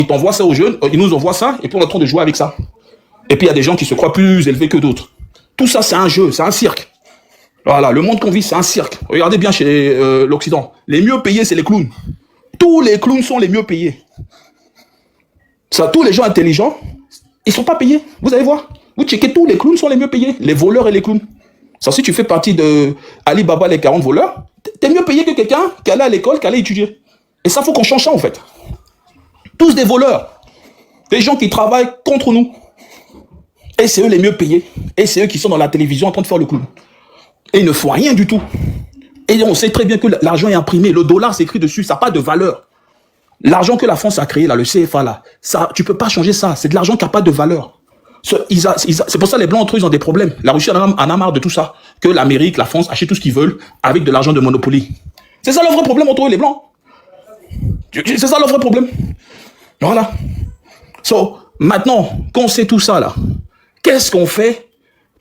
ils t'envoient ça aux jeunes, ils nous envoient ça, et puis on est en train de jouer avec ça. Et puis il y a des gens qui se croient plus élevés que d'autres. Tout ça, c'est un jeu, c'est un cirque. Voilà, le monde qu'on vit, c'est un cirque. Regardez bien chez l'Occident. Les mieux payés, c'est les clowns. Tous les clowns sont les mieux payés. Ça, tous les gens intelligents, ils sont pas payés. Vous allez voir. Vous checkez, tous les clowns sont les mieux payés. Les voleurs et les clowns. Ça, si tu fais partie de Ali Baba, les 40 voleurs, t'es mieux payé que quelqu'un qui allait à l'école, qui allait étudier. Et ça, faut qu'on change ça, en fait. Tous des voleurs. Des gens qui travaillent contre nous. Et c'est eux les mieux payés. Et c'est eux qui sont dans la télévision en train de faire le clown. Et ils ne font rien du tout. Et on sait très bien que l'argent est imprimé. Le dollar s'écrit dessus, ça n'a pas de valeur. L'argent que la France a créé, là, le CFA, là, ça, tu ne peux pas changer ça. C'est de l'argent qui n'a pas de valeur. C'est pour ça que les Blancs entre eux, ils ont des problèmes. La Russie en a marre de tout ça. Que l'Amérique, la France achètent tout ce qu'ils veulent avec de l'argent de Monopoly. C'est ça le vrai problème entre eux, les Blancs. C'est ça le vrai problème. Voilà. Maintenant, qu'on sait tout ça, là, qu'est-ce qu'on fait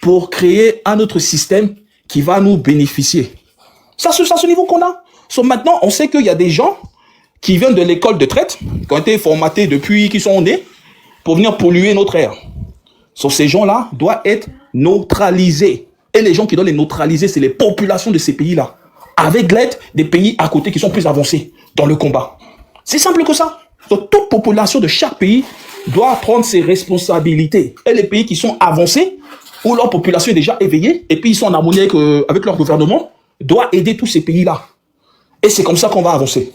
pour créer un autre système qui va nous bénéficier? Ça, c'est ce niveau qu'on a. Maintenant, on sait qu'il y a des gens qui viennent de l'école de traite, qui ont été formatés depuis qu'ils sont nés, pour venir polluer notre air. Ces gens-là doivent être neutralisés. Et les gens qui doivent les neutraliser, c'est les populations de ces pays-là, avec l'aide des pays à côté qui sont plus avancés dans le combat. C'est simple que ça. Toute population de chaque pays doit prendre ses responsabilités. Et les pays qui sont avancés, où leur population est déjà éveillée, et puis ils sont en harmonie avec leur gouvernement, doivent aider tous ces pays-là. Et c'est comme ça qu'on va avancer.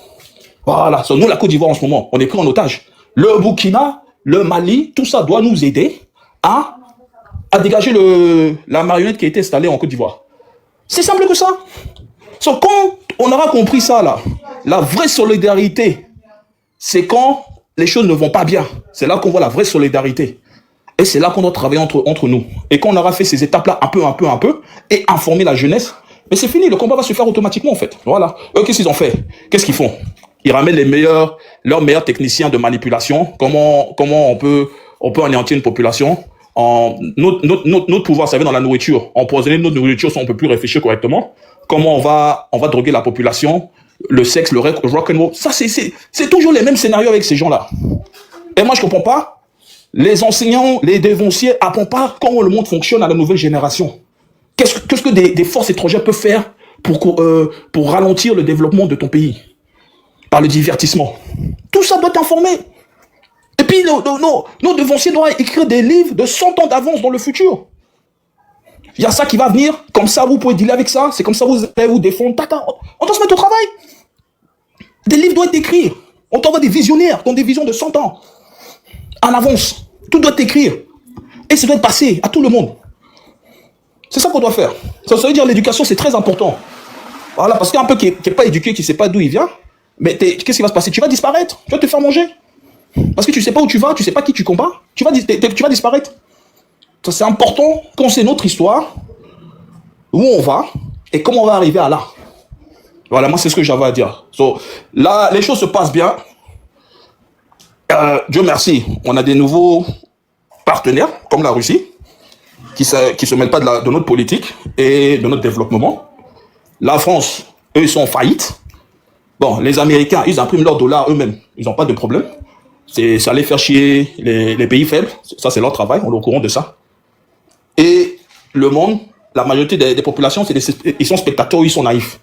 Voilà. Nous, la Côte d'Ivoire, en ce moment, on est pris en otage. Le Burkina, le Mali, tout ça doit nous aider à dégager la marionnette qui a été installée en Côte d'Ivoire. C'est simple que ça. Quand on aura compris ça, là, la vraie solidarité, c'est quand les choses ne vont pas bien. C'est là qu'on voit la vraie solidarité. Et c'est là qu'on doit travailler entre nous. Et quand on aura fait ces étapes-là un peu, et informer la jeunesse, mais c'est fini, le combat va se faire automatiquement, en fait. Voilà. Eux, qu'est-ce qu'ils ont fait? Qu'est-ce qu'ils font? Ils ramènent leurs meilleurs techniciens de manipulation. Comment on peut anéantir une population? Notre pouvoir, ça vient dans la nourriture. Empoisonner notre nourriture si on ne peut plus réfléchir correctement. Comment on va droguer la population? Le sexe, le rock and roll. Ça, c'est toujours les mêmes scénarios avec ces gens-là. Et moi, je comprends pas. Les enseignants, les dévanciers apprennent pas comment le monde fonctionne à la nouvelle génération. Qu'est-ce que des forces étrangères peuvent faire pour ralentir le développement de ton pays? Par le divertissement. Tout ça doit t'informer. Et puis, nos devanciers doivent écrire des livres de 100 ans d'avance dans le futur. Il y a ça qui va venir. Comme ça, vous pouvez dealer avec ça. C'est comme ça, vous allez vous défendre. On doit se mettre au travail. Des livres doivent être écrits. On t'envoie des visionnaires qui ont des visions de 100 ans. En avance. Tout doit être écrit. Et ça doit être passé à tout le monde. C'est ça qu'on doit faire. Ça veut dire l'éducation, c'est très important. Voilà, parce qu'un peu qui n'est pas éduqué, qui ne sait pas d'où il vient, mais qu'est-ce qui va se passer? Tu vas disparaître. Tu vas te faire manger. Parce que tu ne sais pas où tu vas, tu ne sais pas qui tu combats. Tu vas disparaître. Ça, c'est important qu'on sait notre histoire, où on va, et comment on va arriver à là. Voilà, moi, c'est ce que j'avais à dire. Là, les choses se passent bien. Dieu merci, on a des nouveaux partenaires, comme la Russie, qui se mêlent pas de notre politique et de notre développement. La France, eux, ils sont en faillite. Bon, les Américains, ils impriment leurs dollars eux-mêmes. Ils n'ont pas de problème. Ça allait faire chier les pays faibles. Ça, c'est leur travail. On est au courant de ça. Et le monde, la majorité des populations, ils sont spectateurs ou ils sont naïfs.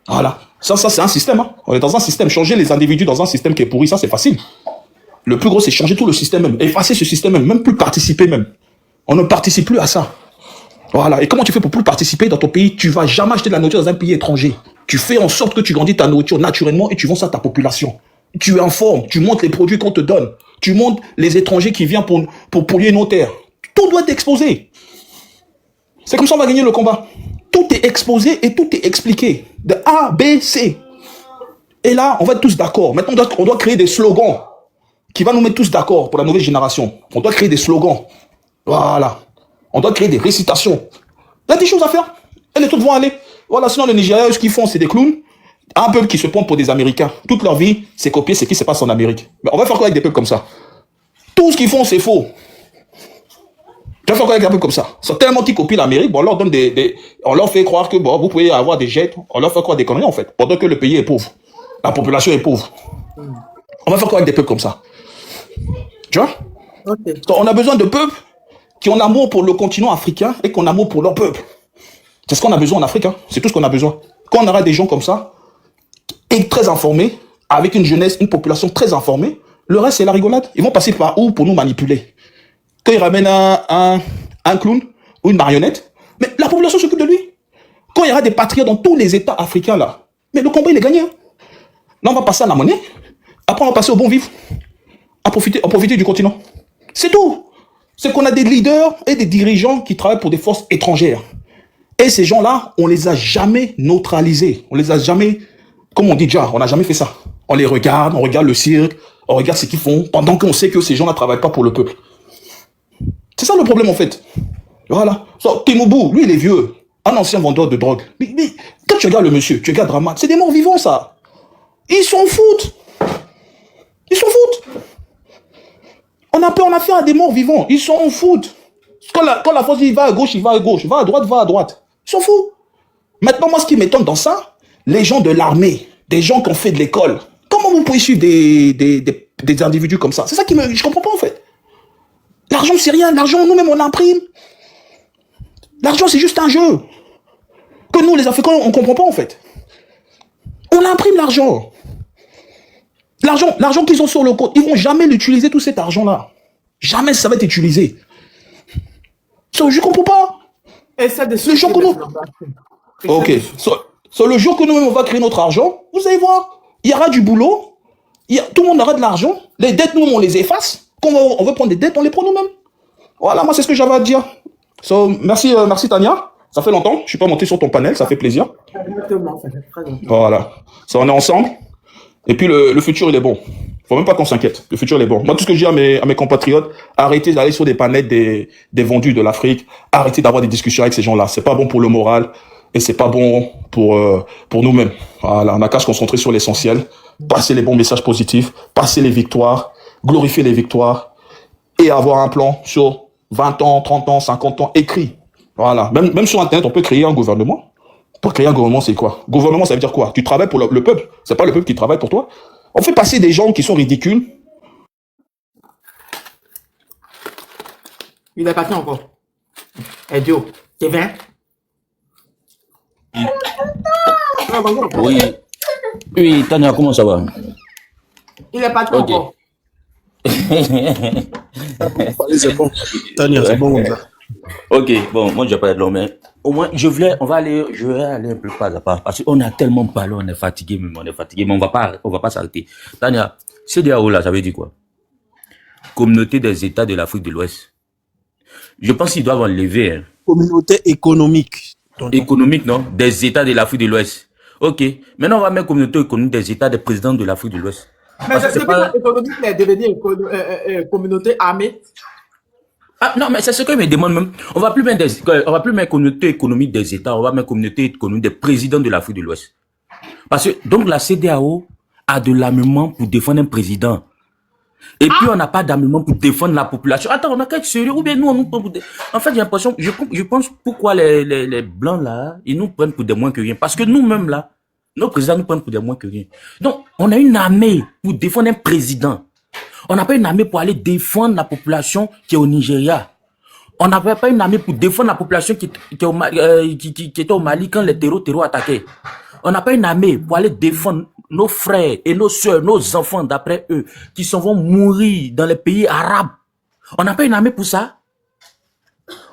Voilà. Ça c'est un système. Hein. On est dans un système. Changer les individus dans un système qui est pourri, ça, c'est facile. Le plus gros, c'est changer tout le système même. Effacer ce système même plus participer même. On ne participe plus à ça. Voilà. Et comment tu fais pour plus participer dans ton pays? Tu vas jamais acheter de la nourriture dans un pays étranger. Tu fais en sorte que tu grandis ta nourriture naturellement et tu vends ça à ta population. Tu informes, tu montres les produits qu'on te donne. Tu montres les étrangers qui viennent pour polluer nos terres. Tout doit être exposé. C'est comme ça qu'on va gagner le combat. Tout est exposé et tout est expliqué. De A, B, C. Et là, on va être tous d'accord. Maintenant, on doit créer des slogans qui vont nous mettre tous d'accord pour la nouvelle génération. On doit créer des slogans. Voilà. On doit créer des récitations. Il y a des choses à faire. Et les autres vont aller. Voilà, sinon le Nigeria, ce qu'ils font, c'est des clowns. Un peuple qui se prend pour des Américains. Toute leur vie, c'est copier ce qui se passe en Amérique. Mais on va faire quoi avec des peuples comme ça? Tout ce qu'ils font, c'est faux. Tu vas faire quoi avec un peuple comme ça? Ils sont tellement qu'ils copient l'Amérique, bon, on leur donne on leur fait croire que bon, vous pouvez avoir des jets, on leur fait croire des conneries en fait, pendant que le pays est pauvre. La population est pauvre. On va faire quoi avec des peuples comme ça? Tu vois? Ok. Donc, on a besoin de peuples qui ont amour pour le continent africain et qui ont amour pour leur peuple. C'est ce qu'on a besoin en Afrique, hein. C'est tout ce qu'on a besoin. Quand on aura des gens comme ça, et très informés, avec une jeunesse, une population très informée, le reste, c'est la rigolade. Ils vont passer par où pour nous manipuler? Quand ils ramènent un clown ou une marionnette, mais la population s'occupe de lui. Quand il y aura des patriotes dans tous les États africains, là, mais le combat, il est gagné. Hein. Là, on va passer à la monnaie. Après, on va passer au bon vivre. À profiter du continent. C'est tout. C'est qu'on a des leaders et des dirigeants qui travaillent pour des forces étrangères. Et ces gens-là, on les a jamais neutralisés. On les a jamais, comme on dit déjà, on n'a jamais fait ça. On les regarde, on regarde le cirque, on regarde ce qu'ils font, pendant qu'on sait que ces gens-là ne travaillent pas pour le peuple. C'est ça le problème, en fait. Voilà. So, Tinubu, lui, il est vieux. Un ancien vendeur de drogue. Mais quand tu regardes le monsieur, tu regardes Draman, c'est des morts vivants, ça. Ils s'en foutent. Ils s'en foutent. On a affaire à des morts vivants. Ils s'en foutent. Quand la force dit il va à gauche, il va à gauche. Va à droite. Ils s'en foutent. Maintenant, moi, ce qui m'étonne dans ça, les gens de l'armée, des gens qui ont fait de l'école, comment vous pouvez suivre des individus comme ça? C'est ça qui je comprends pas, en fait. L'argent, c'est rien. L'argent, nous-mêmes, on l'imprime. L'argent, c'est juste un jeu. Que nous, les Africains, on comprend pas, en fait. On imprime l'argent. L'argent qu'ils ont sur le compte, ils vont jamais l'utiliser, tout cet argent-là. Jamais ça va être utilisé. So, je comprends pas. Et ça, le jour que nous... Ok. Le jour que nous, on va créer notre argent, vous allez voir, il y aura du boulot, tout le monde aura de l'argent, les dettes, nous, on les efface. Quand on veut prendre des dettes, on les prend nous-mêmes. Voilà, moi, c'est ce que j'avais à te dire. So, merci Tania. Ça fait longtemps. Je suis pas monté sur ton panel, ça fait plaisir. Exactement, ça fait très longtemps. Voilà. So, on est ensemble. Et puis, le futur, il est bon. Faut même pas qu'on s'inquiète. Le futur, il est bon. Moi, tout ce que je dis à mes compatriotes, arrêtez d'aller sur des panels des vendus de l'Afrique. Arrêtez d'avoir des discussions avec ces gens-là. C'est pas bon pour le moral. Et c'est pas bon pour nous-mêmes. Voilà. On a qu'à se concentrer sur l'essentiel. Passer les bons messages positifs. Passer les victoires. Glorifier les victoires. Et avoir un plan sur 20 ans, 30 ans, 50 ans écrit. Voilà. Même sur Internet, on peut créer un gouvernement. Pour créer un gouvernement, c'est quoi? Gouvernement, ça veut dire quoi? Tu travailles pour le peuple. C'est pas le peuple qui travaille pour toi. On fait passer des gens qui sont ridicules. Il est parti encore. Edio, Kevin. Oui. Oui, Tania, comment ça va? Il est parti Ok. encore. C'est bon. Tania, c'est bon comme ça. Ok, bon, moi je vais pas être long, mais au moins je vais aller un peu pas à pas, parce qu'on a tellement parlé, on est fatigué, mais on va pas s'arrêter. Tania, CEDEAO là, ça veut dire quoi? Communauté des États de l'Afrique de l'Ouest. Je pense qu'ils doivent enlever, hein. Communauté économique. Économique, non? Des États de l'Afrique de l'Ouest. Ok, maintenant on va mettre communauté économique des États des présidents de l'Afrique de l'Ouest. Mais c'est pas économique, mais devenir communauté armée. Ah non, mais c'est ce que je me demande même. On va plus mettre communauté économique des États, on va mettre communauté économique des présidents de l'Afrique de l'Ouest. Parce que donc la CEDEAO a de l'armement pour défendre un président. Et puis on n'a pas d'armement pour défendre la population. Attends, on a qu'à être sérieux, ou bien nous on nous prend pour des... En fait, j'ai l'impression, je pense pourquoi les blancs là, ils nous prennent pour des moins que rien. Parce que nous-mêmes là, nos présidents nous prennent pour des moins que rien. Donc, on a une armée pour défendre un président. On n'a pas une armée pour aller défendre la population qui est au Nigeria. On n'avait pas une armée pour défendre la population qui était au Mali quand les terreaux attaquaient. On n'a pas une armée pour aller défendre nos frères et nos soeurs, nos enfants d'après eux, qui s'en vont mourir dans les pays arabes. On n'a pas une armée pour ça.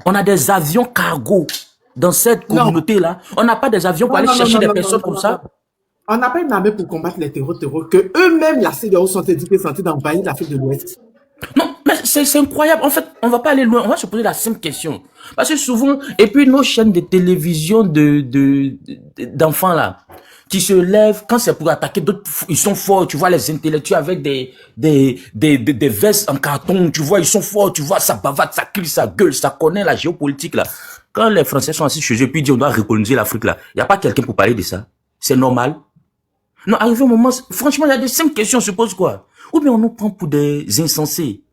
On a des avions cargo dans cette communauté-là. On n'a pas des avions pour aller chercher des personnes comme ça. On n'a pas une armée pour combattre les terreaux que eux-mêmes, la CEDEAO, sont éduqués d'envahir l'Afrique de l'Ouest. Non, mais c'est incroyable. En fait, on va pas aller loin. On va se poser la simple question. Parce que souvent, et puis nos chaînes de télévision d'enfants là, qui se lèvent, quand c'est pour attaquer d'autres, ils sont forts, tu vois, les intellectuels avec des vestes en carton, tu vois, ils sont forts, tu vois, ça bavate, ça crie, ça gueule, ça connaît la géopolitique là. Quand les Français sont assis chez eux, puis ils disent on doit recoloniser l'Afrique là, il n'y a pas quelqu'un pour parler de ça. C'est normal. Non, arrivé au moment, franchement, il y a des simples questions, on se pose quoi? Ou bien on nous prend pour des insensés.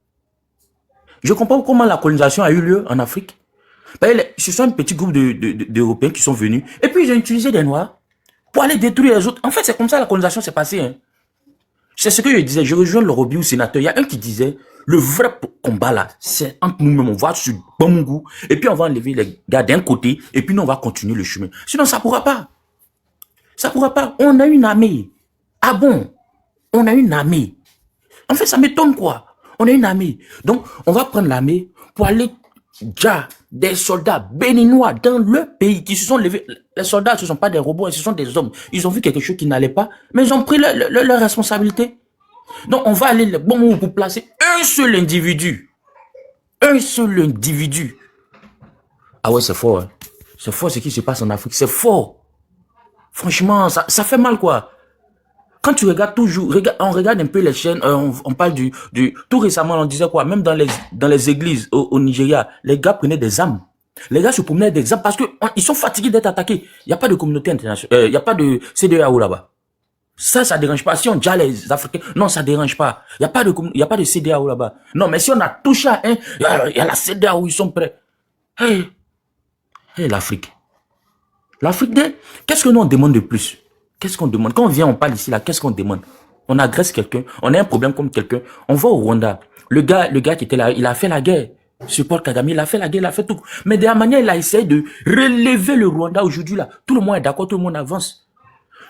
Je comprends comment la colonisation a eu lieu en Afrique. Ce sont un petit groupe d'Européens qui sont venus, et puis ils ont utilisé des Noirs pour aller détruire les autres. En fait, c'est comme ça la colonisation s'est passée. Hein. C'est ce que je disais, je rejoins le Roby ou sénateur. Il y a un qui disait, le vrai combat là, c'est entre nous-mêmes, on va sur bon goût, et puis on va enlever les gars d'un côté, et puis nous on va continuer le chemin. Sinon ça pourra pas. Ça pourra pas. On a une armée. Ah bon? On a une armée. En fait, ça m'étonne quoi. On a une armée. Donc, on va prendre l'armée pour aller déjà des soldats béninois dans le pays qui se sont levés. Les soldats, ce ne sont pas des robots, ce sont des hommes. Ils ont vu quelque chose qui n'allait pas, mais ils ont pris leur responsabilité. Donc, on va aller le bon moment pour placer un seul individu. Un seul individu. Ah ouais, c'est fort. Hein. C'est fort ce qui se passe en Afrique. C'est fort. Franchement, ça fait mal quoi. Quand tu regardes toujours, on regarde un peu les chaînes, on parle tout récemment, on disait quoi, même dans les églises au Nigeria, les gars prenaient des armes. Les gars se promenaient avec des armes parce que ils sont fatigués d'être attaqués. Il n'y a pas de communauté internationale, il n'y a pas de CEDEAO là-bas. Ça dérange pas. Si on dit les Africains, non, ça dérange pas. Il n'y a pas de CEDEAO là-bas. Non, mais si on a touché à un, il y a la CEDEAO, ils sont prêts. Hey, l'Afrique. L'Afrique, qu'est-ce que nous on demande de plus? Qu'est-ce qu'on demande? Quand on vient, on parle ici, là, qu'est-ce qu'on demande? On agresse quelqu'un, on a un problème comme quelqu'un, on va au Rwanda. Le gars qui était là, il a fait la guerre. Ce Paul Kagame, il a fait la guerre, il a fait tout. Mais de la manière, il a essayé de relever le Rwanda aujourd'hui, là. Tout le monde est d'accord, tout le monde avance.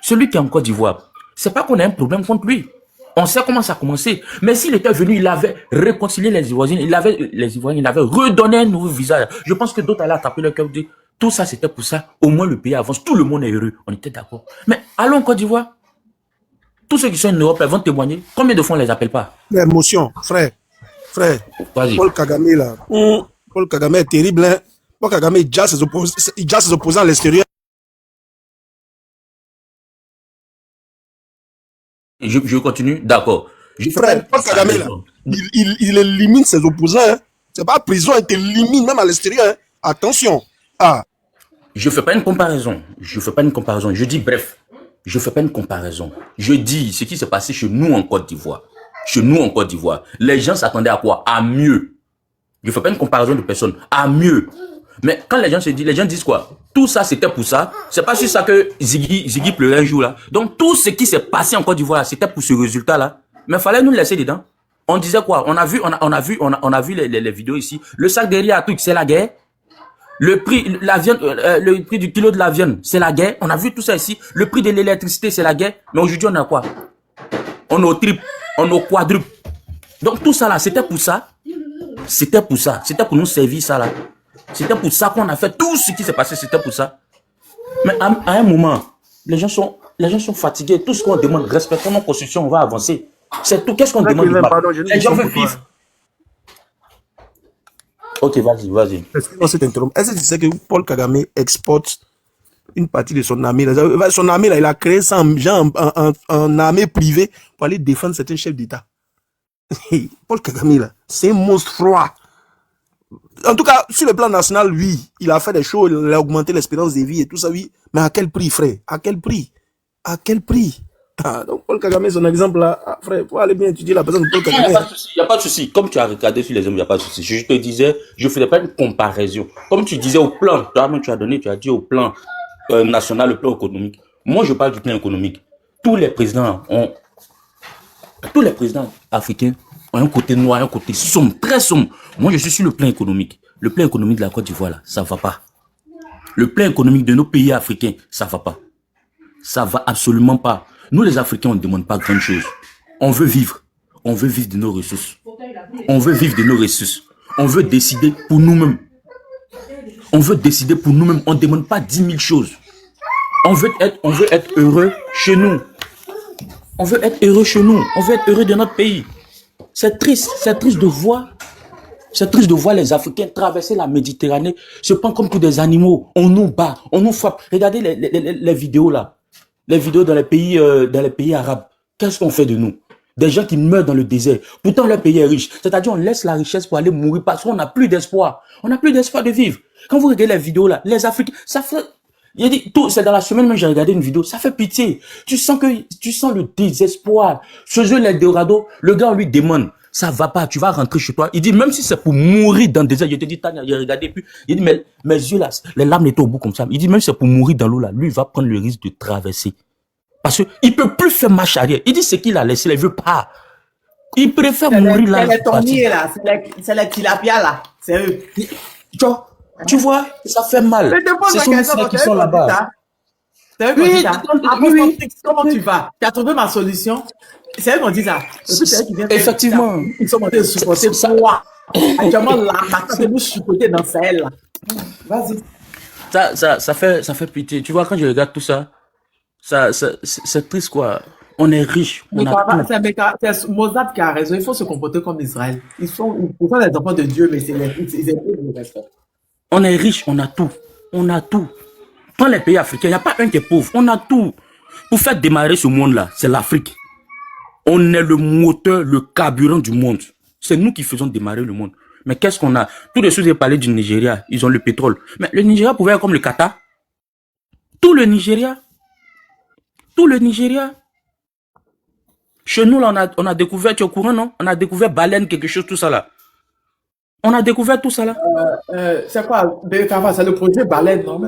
Celui qui est en Côte d'Ivoire, c'est pas qu'on a un problème contre lui. On sait comment ça a commencé. Mais s'il était venu, il avait réconcilié les Ivoiriens, il avait redonné un nouveau visage. Je pense que d'autres allaient attraper le cœur de tout ça, c'était pour ça. Au moins, le pays avance. Tout le monde est heureux. On était d'accord. Mais allons en Côte d'Ivoire. Tous ceux qui sont en Europe, ils vont témoigner. Combien de fois on ne les appelle pas? L'émotion, frère. Paul Kagame, là. Paul Kagame est terrible. Hein? Paul Kagame, il jase ses opposants à l'extérieur. Je continue? D'accord. Frère, Paul Kagame, là, il élimine ses opposants. Hein? C'est pas prison, il t'élimine même à l'extérieur. Hein? Attention. Ah. Je fais pas une comparaison. Je dis bref. Je fais pas une comparaison. Je dis ce qui s'est passé chez nous en Côte d'Ivoire. Les gens s'attendaient à quoi? À mieux. Je fais pas une comparaison de personnes. À mieux. Mais quand les gens disent quoi? Tout ça, c'était pour ça. C'est pas sur ça que Ziggy pleurait un jour là. Donc tout ce qui s'est passé en Côte d'Ivoire, c'était pour ce résultat là. Mais fallait nous laisser dedans. On disait quoi? On a vu les vidéos ici. Le sac de riz à truc, c'est la guerre. Le prix du kilo de la viande, c'est la guerre. On a vu tout ça ici. Le prix de l'électricité, c'est la guerre. Mais aujourd'hui, on a quoi? On est au triple, on est au quadruple. Donc tout ça là, c'était pour ça. C'était pour nous servir ça là. C'était pour ça qu'on a fait tout ce qui s'est passé. C'était pour ça. Mais à un moment, les gens sont fatigués. Tout ce qu'on demande, respectons nos constitutions, on va avancer. C'est tout. Qu'est-ce qu'on demande? Les gens veulent vivre. Ok, vas-y. Est-ce que tu sais que Paul Kagame exporte une partie de son armée? Son armée, là, il a créé ça en armée privée pour aller défendre certains chefs d'État. Paul Kagame, là, c'est un monstre froid. En tout cas, sur le plan national, oui, il a fait des choses, il a augmenté l'espérance de vie et tout ça, oui. Mais à quel prix, frère? À quel prix? Donc Paul Kagame, son exemple là, frère, il faut aller bien étudier la personne de Paul Kagame. Il n'y a pas de souci. Comme tu as regardé sur les hommes, il n'y a pas de souci. Je te disais, je ne faisais pas une comparaison. Comme tu disais au plan, toi-même tu as dit au plan national, le plan économique. Moi, je parle du plan économique. Tous les présidents africains ont un côté noir, un côté sombre, très sombre. Moi, je suis sur le plan économique. Le plan économique de la Côte d'Ivoire, là, ça ne va pas. Le plan économique de nos pays africains, ça ne va pas. Ça ne va absolument pas. Nous, les Africains, on ne demande pas grand chose. On veut vivre. On veut vivre de nos ressources. On veut décider pour nous-mêmes. On ne demande pas 10 000 choses. On veut être heureux chez nous. On veut être heureux de notre pays. C'est triste de voir les Africains traverser la Méditerranée, se prendre comme tous des animaux. On nous bat, on nous frappe. Regardez les vidéos là. Les vidéos dans les pays arabes. Qu'est-ce qu'on fait de nous? Des gens qui meurent dans le désert. Pourtant, leur pays est riche. C'est-à-dire, on laisse la richesse pour aller mourir parce qu'on n'a plus d'espoir. On n'a plus d'espoir de vivre. Quand vous regardez les vidéos là, les Africains, ça fait... Il a dit, c'est dans la semaine même, j'ai regardé une vidéo, ça fait pitié. Tu sens le désespoir. Ce jeu, l'Eldorado, le gars, on lui demande, ça va pas, tu vas rentrer chez toi. Il dit, même si c'est pour mourir dans le désert, je te dis, Tania, j'ai regardé, puis il dit, mais mes yeux là, les larmes étaient au bout comme ça. Il dit, même si c'est pour mourir dans l'eau là, lui, il va prendre le risque de traverser. Parce qu'il ne peut plus faire marche arrière. Il dit ce qu'il a laissé, il ne veut pas. Il préfère mourir là. C'est les tonniers là, c'est les tilapia là. C'est eux. Tu vois, ça fait mal. Mais te pose Ce la sont question, ceux qui c'est eux sont qui là-bas. disent ça. C'est eux qui Oui, disent ça. Après, oui. comment tu vas? Tu as trouvé ma solution? C'est eux qui ont dit ça. Et puis, c'est eux qui viennent faire Effectivement. ça. Ils sont en train de supporter Ça- moi. Actuellement, là, maintenant, c'est nous supporter dans Sahel là. Vas-y. Ça fait pitié. Tu vois, quand je regarde tout ça, c'est triste quoi. On est riche, on a tout. C'est Mozart qui a raison. Il faut se comporter comme Israël. Ils sont les enfants de Dieu, mais c'est ils imposent le respect. On est riche, on a tout. On a tout. Dans les pays africains, il n'y a pas un qui est pauvre. On a tout. Pour faire démarrer ce monde-là, c'est l'Afrique. On est le moteur, le carburant du monde. C'est nous qui faisons démarrer le monde. Mais qu'est-ce qu'on a? Tout de suite, j'ai parlé du Nigeria. Ils ont le pétrole. Mais le Nigeria pouvait être comme le Qatar. Tout le Nigeria. Tout le Nigeria. Chez nous, là, on a découvert, tu es au courant, non? On a découvert baleine, quelque chose, tout ça là. On a découvert tout ça là. C'est quoi? C'est le projet Baleine, non?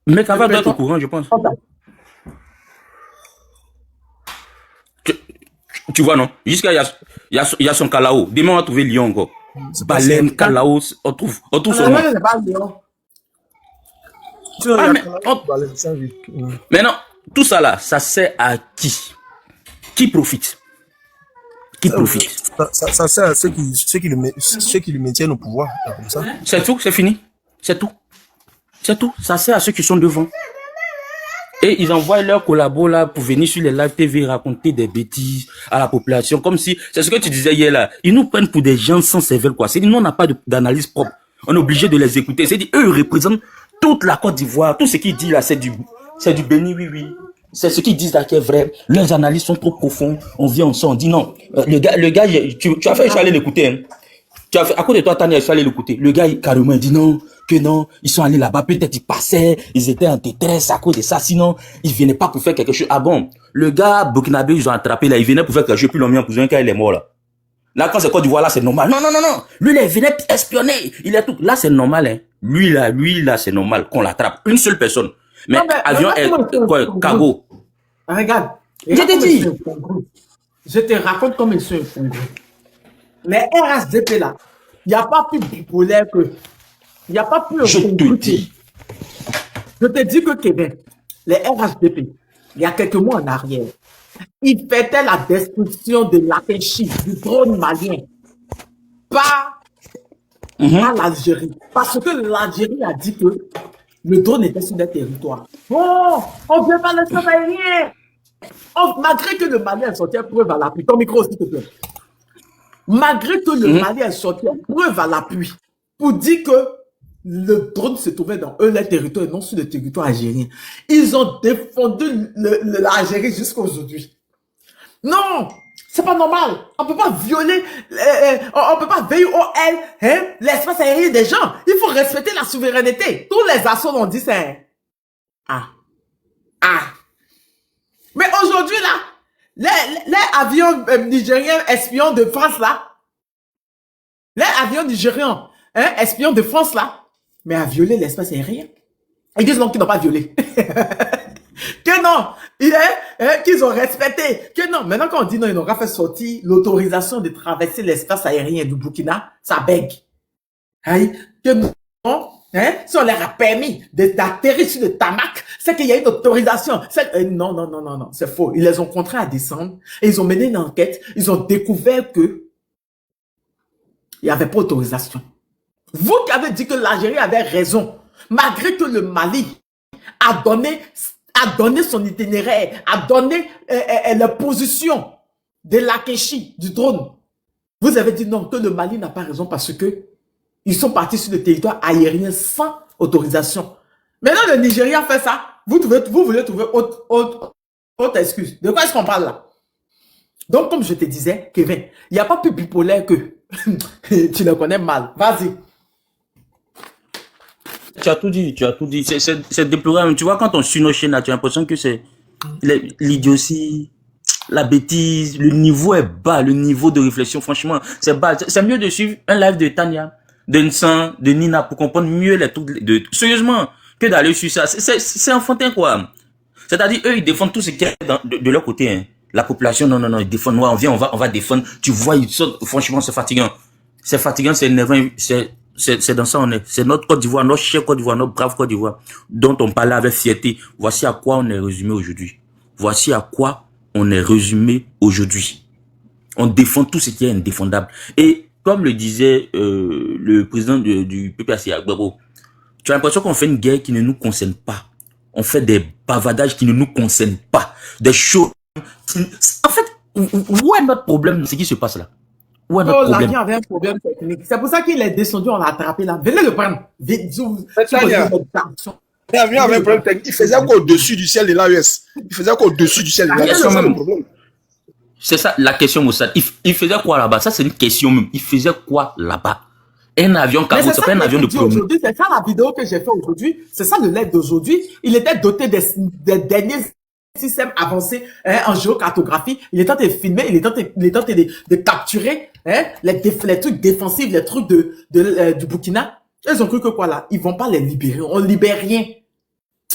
Mais ça va être au courant, je pense. Tu vois, non? Jusqu'à il y a son Kalao. Demain, on va trouver Lyon encore. Baleine, Kalao, on trouve son nom. C'est pas Lyon. Ah, mais non, tout ça là, ça sert à qui? Qui profite? Qui profite? Ça sert à ceux qui le maintiennent au pouvoir. Comme ça. C'est tout, c'est fini. C'est tout. C'est tout. Ça sert à ceux qui sont devant. Et ils envoient leurs collabos là pour venir sur les live TV raconter des bêtises à la population. Comme si, c'est ce que tu disais hier là, ils nous prennent pour des gens sans cervelle quoi. C'est-à-dire, nous on n'a pas d'analyse propre. On est obligé de les écouter. C'est-à-dire, eux représentent toute la Côte d'Ivoire. Tout ce qu'ils disent là, c'est du béni, oui. C'est ce qu'ils disent là qui est vrai. Leurs analyses sont trop profondes. On vient, on dit non. Le gars, tu as fait, je suis allé l'écouter. Hein. Tu as fait, à côté de toi, Tania, je suis allé l'écouter. Le gars, carrément, il dit non, que non. Ils sont allés là-bas, peut-être ils passaient, ils étaient en détresse à cause de ça. Sinon, ils venaient pas pour faire quelque chose. Ah bon? Le gars, burkinabé, ils ont attrapé là, il venait pour faire quelque chose, puis l'ont mis en prison, quand il est mort là. Là, quand c'est Côte d'Ivoire, là, c'est normal. Non. Lui, là, il venait espionner. Il est tout. Là, c'est normal, hein. Lui, là, c'est normal qu'on l'attrape. Une seule personne. Mais Non, avion est, quoi, cargo. Regarde. Je t'ai dit. Je te raconte comme ils sont incongrus. Les RHDP là, il n'y a pas plus bipolaire que. Il n'y a pas plus Je te dis. Je te dis que Québec, les RHDP, il y a quelques mois en arrière, ils fêtaient la destruction de l'Akechi, du trône malien, par l'Algérie. Parce que l'Algérie a dit que le drone était sur des territoires. Oh, on ne veut pas l'espace aérien. Malgré que le Mali a sorti preuve à l'appui. Ton micro, s'il te plaît. Malgré que le Mali a sorti preuve à l'appui pour dire que le drone se trouvait dans eux, les territoires, et non sur le territoire algérien. Ils ont défendu l'Algérie jusqu'à aujourd'hui. Non, c'est pas normal. On peut pas violer, on peut pas VOL, l'espace aérien des gens. Il faut respecter la souveraineté. Tous les assauts ont dit c'est Mais aujourd'hui là, les avions nigériens espions de France là, les avions nigériens espions de France là, mais à violer l'espace aérien. Ils disent non qu'ils n'ont pas violé. Que non, qu'ils ont respecté. Que non, maintenant quand on dit non, ils n'ont pas fait sortir l'autorisation de traverser l'espace aérien du Burkina, ça bègue. Que non, si on leur a permis d'atterrir sur le tarmac, c'est qu'il y a une autorisation. Non, c'est faux. Ils les ont contraints à descendre et ils ont mené une enquête. Ils ont découvert que il n'y avait pas d'autorisation. Vous qui avez dit que l'Algérie avait raison, malgré que le Mali a donné son itinéraire, a donné la position de l'Akechi, du drone. Vous avez dit non, que le Mali n'a pas raison parce que ils sont partis sur le territoire aérien sans autorisation. Maintenant, le Nigeria fait ça. Vous voulez trouver autre excuse. De quoi est-ce qu'on parle là? Donc, comme je te disais, Kevin, il n'y a pas plus bipolaire que tu le connais mal. Vas-y. Tu as tout dit. C'est déplorable. Tu vois, quand on suit nos chaînes là, tu as l'impression que c'est l'idiotie, la bêtise, le niveau est bas, le niveau de réflexion, franchement, c'est bas. C'est mieux de suivre un live de Tania, de Nsan, de Nina, pour comprendre mieux les trucs sérieusement, que d'aller sur ça. C'est enfantin, quoi. C'est-à-dire, eux, ils défendent tout ce qui est de leur côté. Hein. La population, non, non, non, ils défendent. Ouais, on va défendre. Tu vois, ils sont, franchement, c'est fatigant. C'est fatigant, c'est énervant. C'est dans ça on est. C'est notre Côte d'Ivoire, notre cher Côte d'Ivoire, notre brave Côte d'Ivoire, dont on parlait avec fierté. Voici à quoi on est résumé aujourd'hui. Voici à quoi on est résumé aujourd'hui. On défend tout ce qui est indéfendable. Et comme le disait le président du PPAC, Agbero, tu as l'impression qu'on fait une guerre qui ne nous concerne pas. On fait des bavardages qui ne nous concernent pas. Des choses. En fait, où est notre problème? Ce qui se passe là? Où est notre problème? L'avion avait un problème technique. C'est pour ça qu'il est descendu, on l'a attrapé là. Venez le prendre. L'avion avait un problème technique. Il faisait quoi au-dessus du ciel de l'AES? Il faisait quoi au-dessus du ciel de l'AES? C'est ça le problème. C'est ça la question, Moussad. Il faisait quoi là-bas? Ça, c'est une question même. Il faisait quoi là-bas? Un avion cargo, c'est pas un avion de promo. C'est ça la vidéo que j'ai fait aujourd'hui. C'est ça le LED d'aujourd'hui. Il était doté des derniers systèmes avancés en géocartographie. Il est en train de filmer, il est en train de capturer les trucs défensifs, les trucs du Burkina. Ils ont cru que quoi là? Ils vont pas les libérer. On libère rien.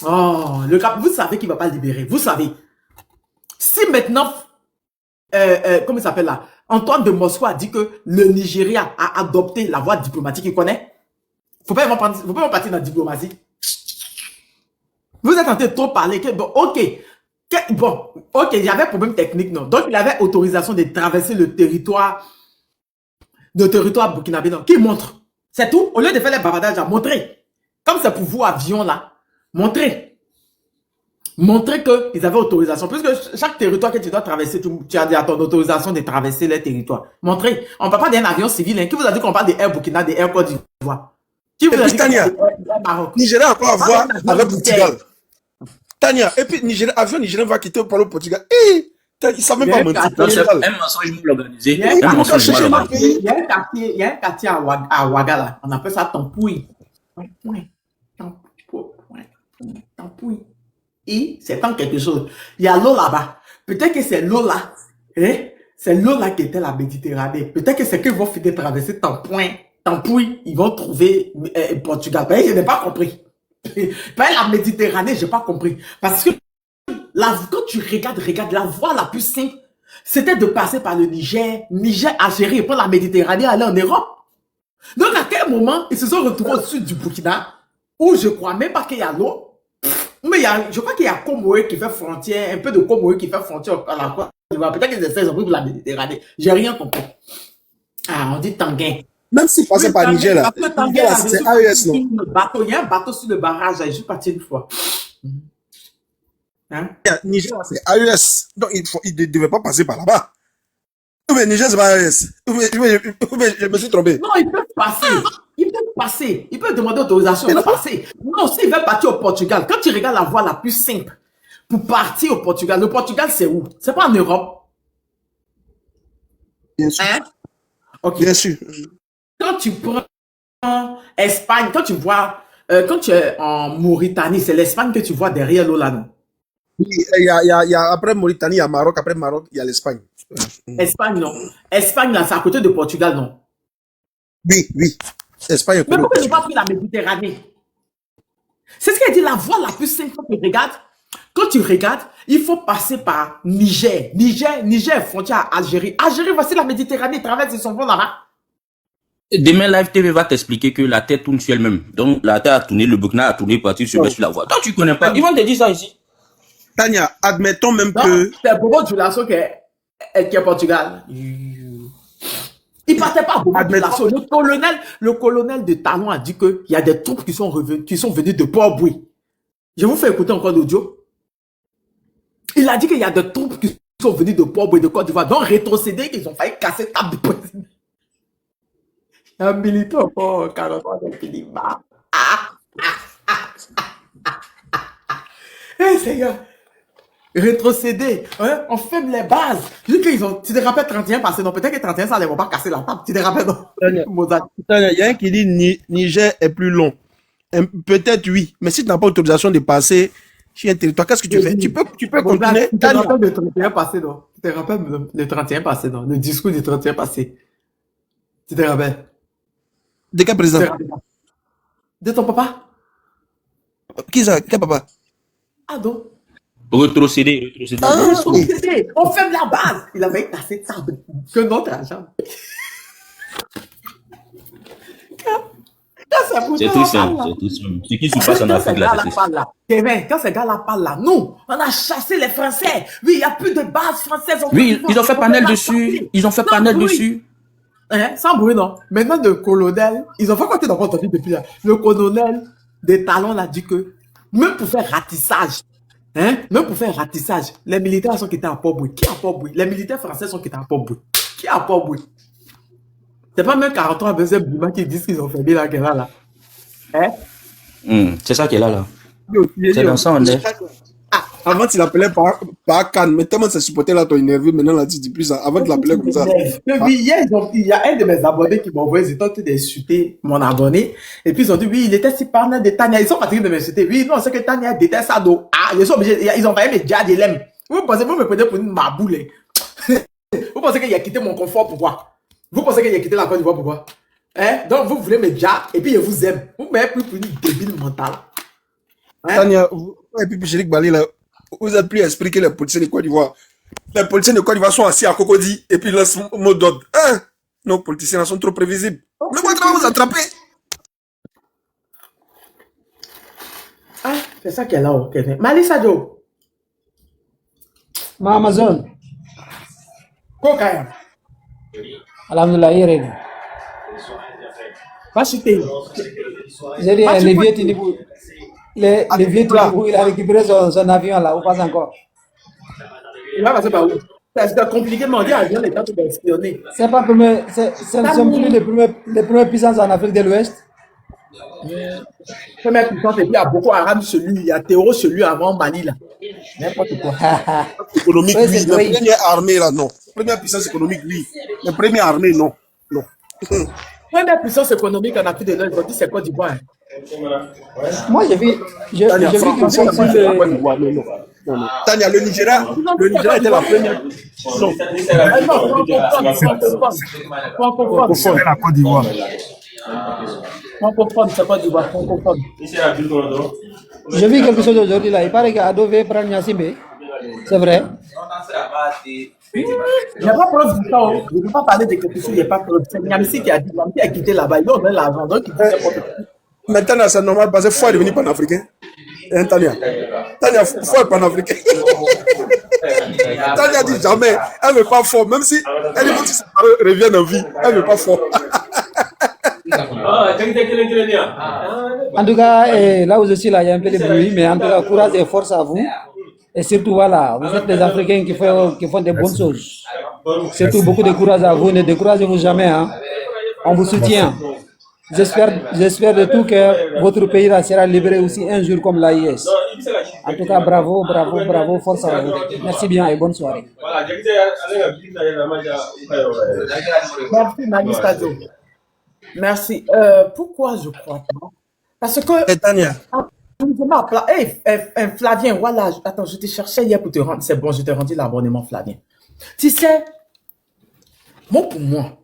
Oh, vous savez qu'il va pas libérer. Vous savez. Si maintenant, comment il s'appelle là? Antoine de Moscou a dit que le Nigeria a adopté la voie diplomatique qu'il connaît. Faut pas partir dans la diplomatie. Vous êtes en train de trop parler. Bon, ok, il y avait problème technique, non? Donc, il avait autorisation de traverser le territoire burkinabé, non? Qui montre? C'est tout. Au lieu de faire les bavardages, montrez. Comme c'est pour vous, avion là, montrez. Montrer qu'ils avaient autorisation. Puisque chaque territoire que tu dois traverser, tu as ton autorisation de traverser les territoires. Montrez. On ne parle pas d'un avion civil. Hein. Qui vous a dit qu'on parle de Air Burkina, de Air Côte d'Ivoire? Qui vous a dit Tania, Nigeria a quoi à voir avec Portugal? Tania, et puis avion nigérien va quitter pour le Portugal. Ils ne savent même pas mentir. Un mensonge mal organisé. Il y a un quartier à Ouaga là. On appelle ça Tampouille. Tampouille. Et c'est tant quelque chose. Il y a l'eau là-bas. Peut-être que c'est l'eau là. C'est l'eau là qui était la Méditerranée. Peut-être que c'est qu'ils vont finir de traverser Tampouille. Ils vont trouver Portugal. Ben, je n'ai pas compris. Ben, la Méditerranée, je n'ai pas compris. Parce que quand tu regardes la voie la plus simple, c'était de passer par le Niger, Algérie, et prendre la Méditerranée, aller en Europe. Donc, à quel moment ils se sont retrouvés au sud du Burkina, où je crois même pas qu'il y a l'eau. Mais je crois qu'il y a Comoé qui fait frontière, un peu de Comoé qui fait frontière à la Côte d'Ivoire. Peut-être qu'ils essaient de pour la Méditerranée. J'ai rien compris. Ah, on dit Tanguin. Même s'il passait par Niger, là. C'est AES, non? Il y a un bateau sur le barrage, là. Je suis parti une fois. Hein? Niger, c'est AES. Donc, il ne devait pas passer par là-bas. Mais Niger, c'est pas AES. Je me suis trompé. Non, ils peuvent passer. Ils peuvent demander autorisation de passer. Non, s'ils veulent partir au Portugal, quand tu regardes la voie la plus simple pour partir au Portugal, le Portugal, c'est où? C'est pas en Europe. Bien sûr. Hein? Ok. Bien sûr. Quand tu prends Espagne, quand tu es en Mauritanie, c'est l'Espagne que tu vois derrière l'eau là, non? Il y a après Mauritanie, il y a Maroc. Après Maroc, il y a l'Espagne. Espagne, non. Espagne, là, c'est à côté de Portugal, non? Oui. Espagne. Mais pourquoi tu n'as pas pris la Méditerranée? C'est ce qu'elle dit, la voie la plus simple quand tu regardes, il faut passer par Niger. Niger, frontière à Algérie. Algérie, voici la Méditerranée, traverse, ils s'en vont là-bas. Demain, Live TV va t'expliquer que la Terre tourne sur elle-même. Donc, la Terre a tourné, le Burkina a tourné, parti sur la voie. Toi, tu connais pas. Ils vont te dire ça ici. Tania, admettons même que... C'est Bobo Dioulasso qui est Portugal. Il partait pas à Bobo Dioulasso. Le colonel de Talon a dit qu'il y a des troupes qui sont venues de Port-Bouy. Je vous fais écouter encore l'audio. Il a dit qu'il y a des troupes qui sont venues de Port-Bouy, de Côte d'Ivoire, donc rétrocédés, qu'ils ont failli casser table de président. Il y a un militant fort, carrément, de Philippe. Eh, Seigneur. Rétrocéder, hein? On ferme les bases. Vu qu'ils ont, tu te rappelles 31 passé, non? Peut-être que 31, ça ne va pas casser la table. Tu te rappelles, non? Il y a un qui dit Niger est plus long. Peut-être oui, mais si tu n'as pas autorisation de passer sur un territoire, qu'est-ce que tu fais? Tu peux continuer. Tu te rappelles le 31 passé, non? Tu te rappelles le 31 passé, non? Le discours du 31 passé. Tu te rappelles? De quel président? De ton papa? Qui ça? Quel papa? Ah, donc. Retrocéder. On ferme la base. Il avait assez de sable que notre argent. C'est triste, hein. C'est triste. Ce qui se passe en Afrique, là, c'est triste. Quand ces gars-là parlent là, nous, on a chassé les Français. Oui, il n'y a plus de base française. Oui, ils ont fait panel dessus. Ils ont fait panel dessus. Hein, sans bruit, non. Maintenant, le colonel, ils ont fait quoi qu'ils n'ont pas entendu depuis là. Le colonel des talons l'a dit que, même pour faire ratissage, même pour faire ratissage, les militaires sont quittés à Port-Bouy. Qui a Port-Bouy? Les militaires français sont quittés à Port-Bouy. Qui a Port-Bouy? C'est pas même 43 deuxième Bouba qui disent qu'ils ont fait bien là. C'est ça qui est là. C'est dans ça, on est. Avant, tu l'appelais par Cannes, mais tellement ça supportait là, ton énervé, maintenant là, tu dis plus ça. Avant, tu l'appelais comme ça. Oui, hier, il y a un de mes abonnés qui m'a envoyé, ils étaient en train d'insulter mon abonné. Et puis ils ont dit, oui, il était si partenaire de Tania. Ils sont fatigués de m'insulter. Oui, non, c'est que Tania déteste ça. Donc, ils sont obligés, ils ont envoyé mes djihad et l'aiment. Vous pensez, vous me prenez pour une maboule. Vous pensez qu'il a quitté mon confort, pourquoi? Vous pensez qu'il a quitté la Côte d'Ivoire, pourquoi? Donc, vous voulez mes djihad et puis je vous aime. Vous m'avez plus pour une débile mentale. Tania, et puis Chérik Bali, là, vous êtes plus esprit que les policiers de Côte d'Ivoire. Les policiers de Côte d'Ivoire sont assis à Cocody et puis ils lancent mot d'ordre. Nos politiciens là sont trop prévisibles. Mais moi, comment vous attraper? C'est ça qui est là, ok. Malissa Joe. Ma Amazon. Kokaya. Alhamdulillah, yéré. Va chuter. J'ai dit, les vieux Tinibou, il a récupéré son avion là, ou pas encore? Il va passer par où? C'est compliqué de demander à Jean les temps de espionner. C'est pas ce ne sont plus les premières puissances en Afrique de l'Ouest. Première puissance, et puis il y a Boko Haram celui, il y a Théoro celui avant Mali là. N'importe quoi. Économique, Oui, oui. c'est La oui. première armée, là, non. Première puissance économique, oui. La première armée, non. Non. Première puissance économique en Afrique de l'Ouest, aujourd'hui c'est Côte d'Ivoire. Moi, j'ai vu Tania, quelque franchement, chose sur c'est la Côte le... d'Ivoire, non. Non. Tania, le Nigeria était la première. Non. Francophone. C'est la Côte d'Ivoire. Francophone, c'est Côte d'Ivoire, francophone. J'ai vu quelque chose aujourd'hui là. Il paraît qu'Ado veut prendre Nyassimbe. C'est vrai. Il n'y a pas preuve du temps. Je ne peux pas parler de quelque chose, il n'y a pas preuve. C'est Niamsi qui a dit, Niamsi a quitté là-bas, il donne l'argent, donc il dit n'importe quoi. Maintenant, c'est normal parce que faut devenir panafricain. Tania, faut être panafricain. Tania dit jamais, elle ne veut pas fort, même si elle veut que ses parents reviennent en vie, elle ne veut pas fort. En tout cas, là où je suis là, il y a un peu de bruit, mais en tout cas, courage et force à vous. Et surtout, voilà, vous êtes des Africains qui font des bonnes choses. Surtout, beaucoup de courage à vous. Ne découragez-vous jamais. Hein. On vous soutient. J'espère de tout que votre pays là sera libéré aussi un jour comme l'AIS. En tout cas, bravo, force à vous. Merci bien et bonne soirée. Merci, Mali Stadio. Merci. Pourquoi je crois pas? Parce que. Et Tania, Flavien, voilà. Attends, je te cherchais hier pour te rendre. C'est bon, je t'ai rendu l'abonnement, Flavien. Tu sais, pour moi,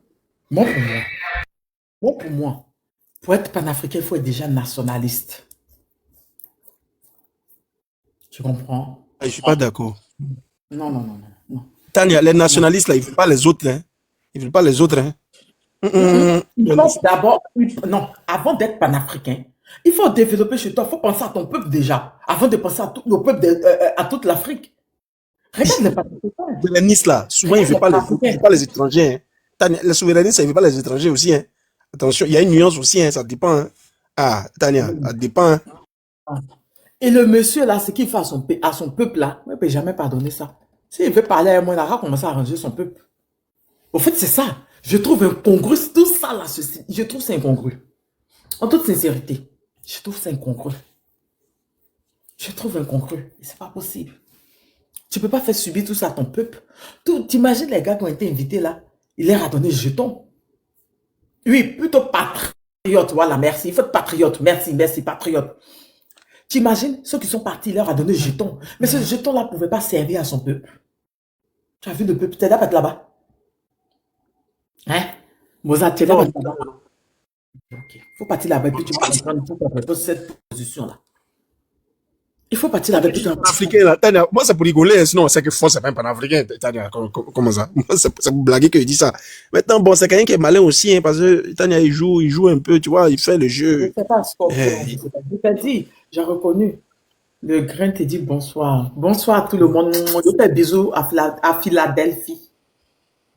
pour être panafricain, il faut être déjà nationaliste. Tu comprends? je ne suis pas d'accord. Non. Tania, les nationalistes, là, ils ne veulent pas les autres. Hein. Ils ne veulent pas les autres. Hein. Il faut d'abord, non, avant d'être panafricain, il faut développer chez toi, il faut penser à ton peuple déjà, avant de penser à tout le peuple, à toute l'Afrique. Regarde les panafricains. Les Nice, là, souvent, ils ne veulent pas les étrangers. Hein. Tania, les souverainistes, ils ne veulent pas les étrangers aussi. Hein. Attention, il y a une nuance aussi, hein, ça dépend. Hein. Ah, Tania, ça dépend. Hein. Et le monsieur là, ce qu'il fait à son peuple là, il ne peut jamais pardonner ça. S'il veut parler à moi, il va commencer à arranger son peuple. Au fait, c'est ça. Je trouve incongru, tout ça là, je trouve ça incongru. En toute sincérité, je trouve ça incongru. Je trouve incongru. Et c'est pas possible. Tu peux pas faire subir tout ça à ton peuple. T'imagines les gars qui ont été invités là, il leur a donné jeton. Oui, plutôt patriote, voilà, merci. Il faut être patriote, merci, patriote. T'imagines ceux qui sont partis, il leur a donné jeton. Mais ce jeton-là ne pouvait pas servir à son peuple. Tu as vu le peuple, t'es là-bas. Hein? Mozart, t'es là-bas. Ok. Il faut partir là-bas et puis tu vas comprendre pourquoi cette position-là. Il faut partir avec tout un Africain, là, Tania, moi, c'est pour rigoler, hein, sinon, on sait que force, c'est pas un panafricain. Tania, comment ça? Moi, c'est pour blaguer que je dis ça. Maintenant, bon, c'est quelqu'un qui est malin aussi, hein, parce que Tania, il joue un peu, tu vois, il fait le Je jeu. ne sais pas ce qu'on fait. Eh, Je t'ai dit, j'ai reconnu. Le grain te dit bonsoir. Bonsoir à tout le monde. Je fais bisous à Philadelphie.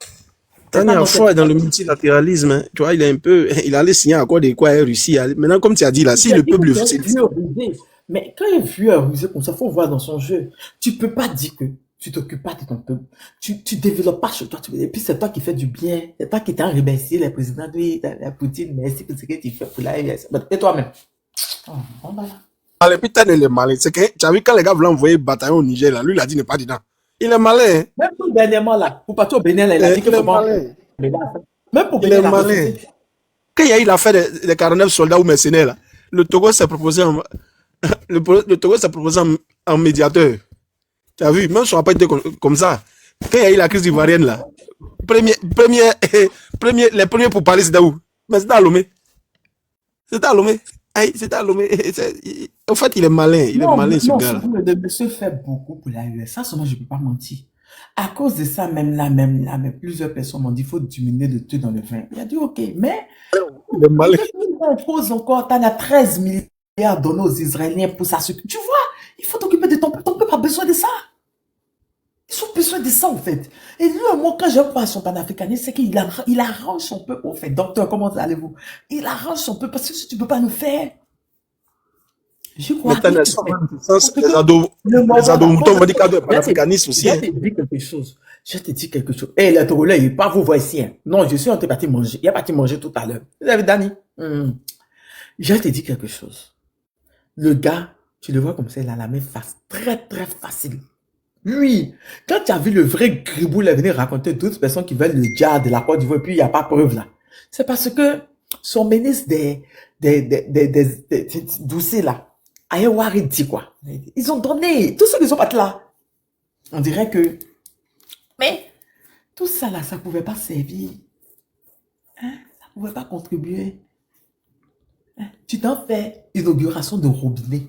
C'est pas Tania dans Ford est cette... dans le multilatéralisme, hein. Tu vois, il est un peu, il allait signer un accord de quoi avec Russie. Maintenant, comme tu as dit là, si J'ai le dit peuple, que c'est un vieux rusé. Mais quand un vieux rusé comme ça, il faut voir dans son jeu. Tu peux pas dire que tu t'occupes pas de ton peuple. Tu développes pas chez toi. Et puis c'est toi qui fais du bien. C'est toi qui t'as remercié les présidents de la Poutine. Merci pour ce que tu fais pour la RS. Et toi-même. Oh, bon, voilà. allez, puis Tania, il est malin. C'est que, tu as vu quand les gars voulaient envoyer bataillon au Niger, là, lui, il a dit, il n'est pas dedans. Il est malin, hein. Même pour dernièrement là, pour partir au Bénin, là, il a dit Il que est vraiment. malin. Même pour Il Bénin, est il a malin. refusé. Quand il y a eu l'affaire des 49 soldats ou mercenaires, là, le Togo s'est proposé le Togo s'est proposé en médiateur. Tu as vu, même si on n'a pas été comme ça. Quand il y a eu la crise ivoirienne, là, les premiers pour parler, c'était où? Mais c'était à Lomé. C'était à Lomé. Aïe, c'était à Lomé. En fait, il est malin. Il est Non, malin, ce non, gars-là. le monsieur fait beaucoup pour la US. Ça, seulement, je ne peux pas mentir. À cause de ça, même là, plusieurs personnes m'ont dit qu'il faut diminuer le taux dans le vin. Il a dit, OK, mais Il est malin. il impose encore, tu as 13 milliards donnés aux Israéliens pour ça. Tu vois, il faut t'occuper de ton peuple. Ton peuple a besoin de ça. Ils ont besoin de ça, en fait. Et lui, moi, quand je parle à son panafricanisme, c'est qu'il arrange son peuple, en fait. Docteur, comment allez-vous? Il arrange son peuple parce que si tu ne peux pas le faire, je crois Mais t'as que le sens, les adomoutons vont dire qu'il y a je panafricanisme aussi. te dis quelque chose. Je te dis quelque chose. Eh, les Togolais, il n'est pas vous voici. Hein. Non, je suis en train de partir manger. Il est parti manger tout à l'heure. Vous avez Dani? Je te dis quelque chose. Le gars, tu le vois comme ça, il a la main très, très facile. Lui, quand tu as vu le vrai Gribou venir raconter d'autres personnes qui veulent le diable de la Côte d'Ivoire, et puis il n'y a pas preuve là. C'est parce que son ministre des doucés là, Ayewari dit quoi? Ils ont donné, tous ceux qui sont partis là. On dirait que, mais tout ça là, ça ne pouvait pas servir. Hein? Ça ne pouvait pas contribuer. Hein? Tu t'en fais inauguration de robinet.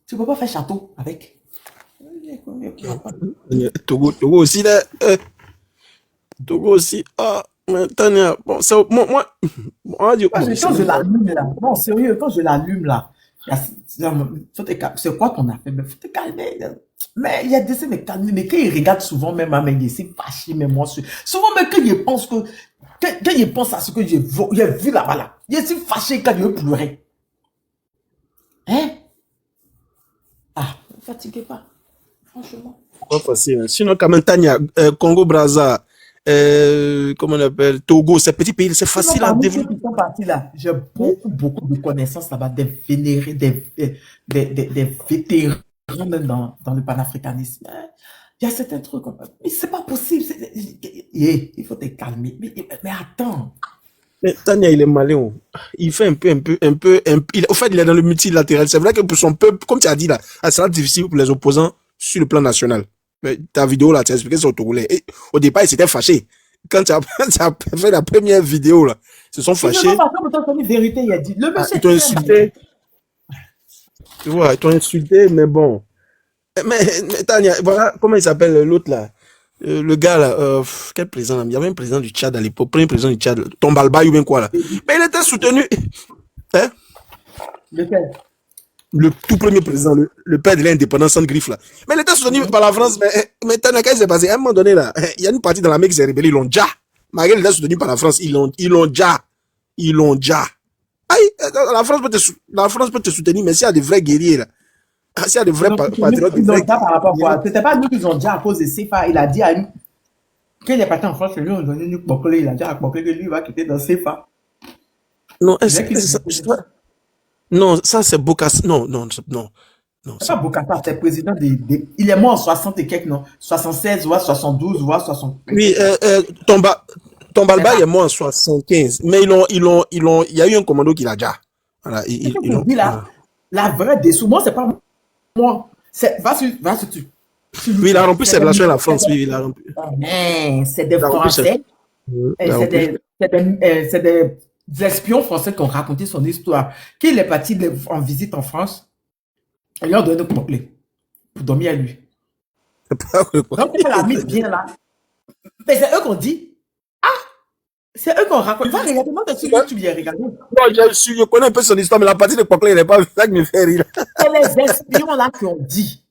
Tu ne peux pas faire château avec. Togo aussi, là. Togo aussi. Ah, mais Tania, bon, c'est moi, Quand je l'allume là, non, sérieux, quand je l'allume là, c'est quoi qu'on a fait? Mais faut te calmer. Mais il y a des mais calmer. Mais quand il regarde souvent, même à mes c'est fâché, mais moi, souvent, même quand il pense quand il pense à ce que j'ai vu là-bas, là, il est si fâché quand il veut pleurer. Hein? Ah, ne fatiguez pas. Franchement. pas facile. Sinon, quand même, Tania, Congo, Brazza, comment on appelle, Togo, ces petits pays, c'est facile à développer. Qui sont partis là, j'ai beaucoup de connaissances là-bas, des vénérés, des vétérans même dans le panafricanisme. Il y a certains trucs, mais c'est pas possible. Il faut te calmer. Mais attends. Mais Tania, il est malin. Oh. Il fait un peu. Au fait, il est dans le multilatéral. C'est vrai que pour son peuple, comme tu as dit là, ça sera difficile pour les opposants sur le plan national. Mais ta vidéo là, tu as expliqué sur le Togolais. Et au départ, ils s'étaient fâchés. Quand tu as fait la première vidéo là, ils se sont fâchés. Ils ont pas vérité, il a dit. Le monsieur ils t'ont insulté. Tu vois, ils t'ont insulté, mais bon. Mais Tania, voilà, comment il s'appelle l'autre là? Le gars là, quel président? Il y avait un président du Tchad à l'époque, premier président du Tchad, Tombalba ou bien quoi là. Mais il était soutenu. Hein? Le tout premier président, le père de l'indépendance sans griffe là. Mais il était soutenu par la France. Mais Tania, qu'est-ce qui s'est passé? À un moment donné là, il y a une partie dans la mer qui s'est rebellée, ils l'ont déjà. Malgré qu'il était soutenu par la France, ils l'ont déjà. Aïe, la France peut te soutenir, mais s'il y a des vrais guerriers là. S'il y a de vrais patriotes. Ils ont déjà par rapport à quoi? C'était pas nous qu'ils ont déjà à cause de CFA. Il a dit à nous. Quand il est parti en France, lui, on donné nous Bokole. Il a dit à Bokole que lui, il va quitter dans CFA. Non, non, ça c'est Bokassa. Non. C'est pas Bokassa, c'est président il est mort en 60 et quelques, non? 76, ou 72, ou 60. Oui, Tombalba, il est mort en 75. Mais il y a eu un commando qui l'a déjà. Voilà, la vraie dessous, moi, c'est pas moi. Va sur tu. Oui, il a rempli ses relations avec la France. Oui, il a rempli. C'est des Français. C'est des espions français qui ont raconté son histoire. Qu'il est parti en visite en France, ils lui ont donné le clé. pour dormir à lui. C'est pas vrai, quoi. Donc, elle a mis bien là. Mais c'est eux qu'on dit. Ah, c'est eux qu'on raconte. Va regarder, moi, sur YouTube, il y a regardé. Non, je connais un peu son histoire, mais la partie de Coquelin, il n'est pas ça qui me fait rire. C'est les espions là qui ont dit.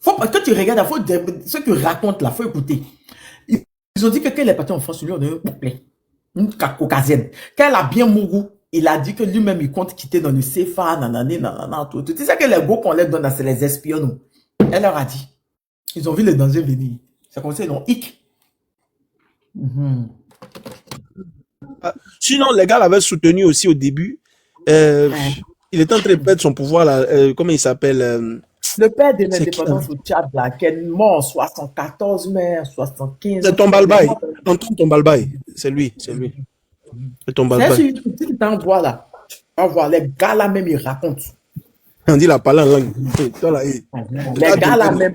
Faut, quand tu regardes, faut, ceux qui racontent là, faut écouter. Ils ont dit que quand il est parti en France, lui, on a eu un couplet. Une caucasienne. Quand elle a bien mouru, il a dit que lui-même, il compte quitter dans le CFA, nanani, nanana, tout. Tu sais que les go qu'on leur donne, c'est les espions, nous. Elle leur a dit. Ils ont vu les dangers venir. C'est comme ça, ils ont hic. Sinon, les gars l'avaient soutenu aussi au début. Il était en train de perdre son pouvoir, là. Comment il s'appelle Le père de C'est qui, l'indépendance au Tchad, là, qui est mort en 74, mais en 75. C'est Tombalbaye. Antoine Tombalbaye. C'est lui. C'est C'est Tombalbaye. sur YouTube, tu t'envoies là. Tu vas voir, les gars là même, ils racontent. On dit la parole en langue. Toi, là, Les gars là même,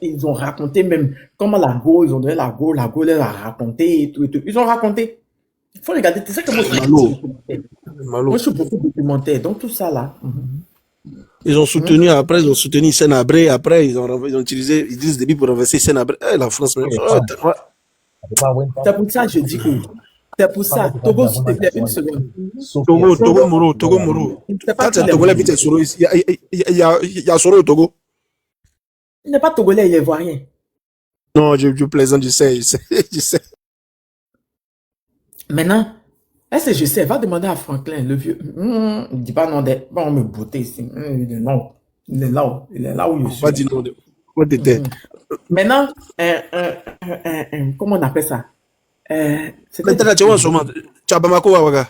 ils ont raconté même comment la Go, ils ont donné la Go, elle a raconté et tout, et tout. Ils ont raconté. Il faut regarder, c'est ça que moi, Malo. moi, je suis beaucoup documentaire. Donc, tout ça là. Ils ont soutenu, après, ils ont soutenu Sénabré. Après, ils ont utilisé Idriss Déby pour renverser Sénabré. La France, même. Ouais. C'est pour ça que je dis que. C'est pour ça. Togo, s'il te plaît, une seconde. Togo Moro. C'est pas Quand c'est tous les Togolais, puis c'est Soro. Il y a Soro au Togo. Il n'est pas togolais, il est ivoirien. Non, je plaisante, je sais. Maintenant, est-ce que je sais, va demander à Franklin, le vieux. Il dit pas non, on me botter ici. Il dit non. Il est là où je suis. Pas dire non. Quoi t'étais? Maintenant, comment on appelle ça? C'était Maintenant, tu vois, tu as Bamako, Wawaga.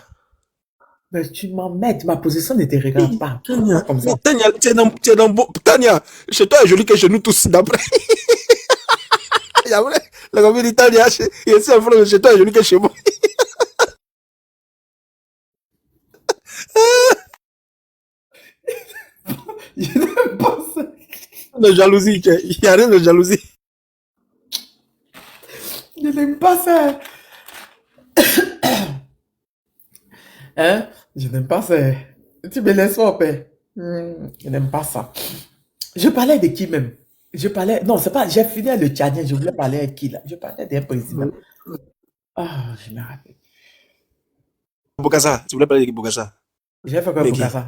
mais tu m'emmènes, ma position ne te regarde pas. Comme ça. Tania, tu es dans Tania, chez toi est joli que chez nous tous, d'après. Il y a vrai, la communauté Tania, il est un frère, chez toi est joli que chez moi. Je n'aime pas ça. De jalousie, il n'y a rien de jalousie. Je n'aime pas ça. Hein? Je n'aime pas ça. Tu me laisses en paix. Je n'aime pas ça. Je parlais de qui même? Non, c'est pas, j'ai fini le Tchadien, je voulais parler avec qui là? Je parlais d'un président. Ah, je me rappelle. Bokassa, tu voulais parler de Bokassa? J'ai fait quoi Mais pour qui? Bokassa?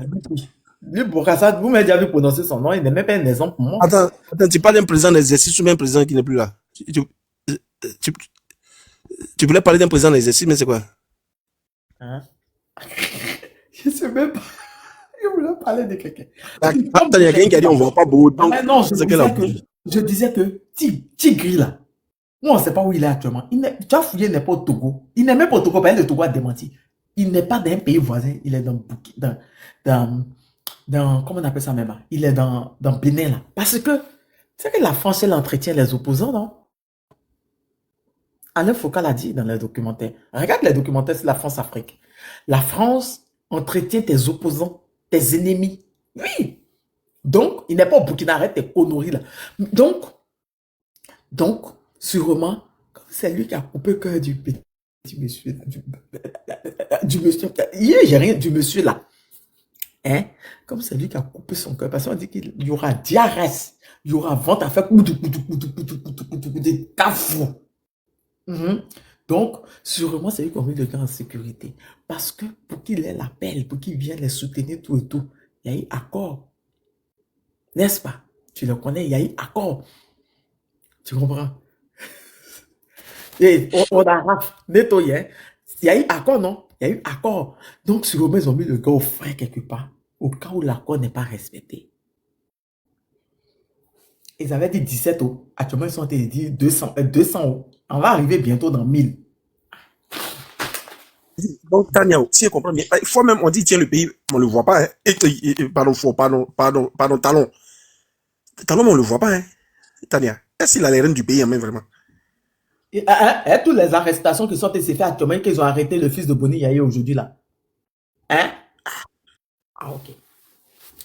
Lui, Bokassa, vous m'avez déjà vu prononcer son nom, il n'est même pas un exemple pour moi. Attends, tu parles d'un président d'exercice ou d'un président qui n'est plus là? Tu voulais parler d'un président d'exercice, mais c'est quoi? Hein? Je sais même pas. Je voulais parler de quelqu'un. Attends, il y a quelqu'un qui a dit on ne voit pas beau. Donc, Mais non, c'est je disais que Tigri là, moi on ne sait pas où il est actuellement. Tu as fouillé, il n'est pas au Togo. Il n'est même pas au Togo, parce que le Togo a démenti. Il n'est pas dans un pays voisin, il est comment on appelle ça même? Il est dans Bénin là. Parce que, c'est que la France, elle entretient les opposants, non? Alain Foucault l'a dit dans les documentaires. Regarde les documentaires sur la France-Afrique. La France entretient tes opposants, tes ennemis. Oui. Donc, il n'est pas au Burkina, arrête tes conneries là. Donc, sûrement, c'est lui qui a coupé le cœur du petit monsieur, du monsieur, j'ai rien, du monsieur là. Hein? Comme c'est lui qui a coupé son cœur, parce qu'on dit qu'il y aura diarrhée, il y aura vente à faire des cafous. Donc, sûrement, c'est lui qui a mis le gars en sécurité. Parce que pour qu'il ait l'appel, pour qu'il vienne les soutenir, tout et tout, il y a eu accord. N'est-ce pas? Tu le connais, il y a eu accord. Tu comprends? Et on a nettoyé. Il y a eu accord, non? Il y a eu accord. Donc, sûrement, ils ont mis le gars au frais quelque part, au cas où l'accord n'est pas respecté. Ils avaient dit 17 euros. Actuellement, ils sont dit 200 euros. On va arriver bientôt dans 1000. Donc, Tania, si je comprends bien, il faut même, on dit, tiens, le pays, on ne le voit pas, hein. Pardon, Talon. Talon, on ne le voit pas, hein. Tania, est-ce qu'il a les rênes du pays en main, vraiment? Et toutes les arrestations qui sont faites actuellement, qu'ils ont arrêté le fils de Boni Yaye aujourd'hui, là. Hein? Ah, ok.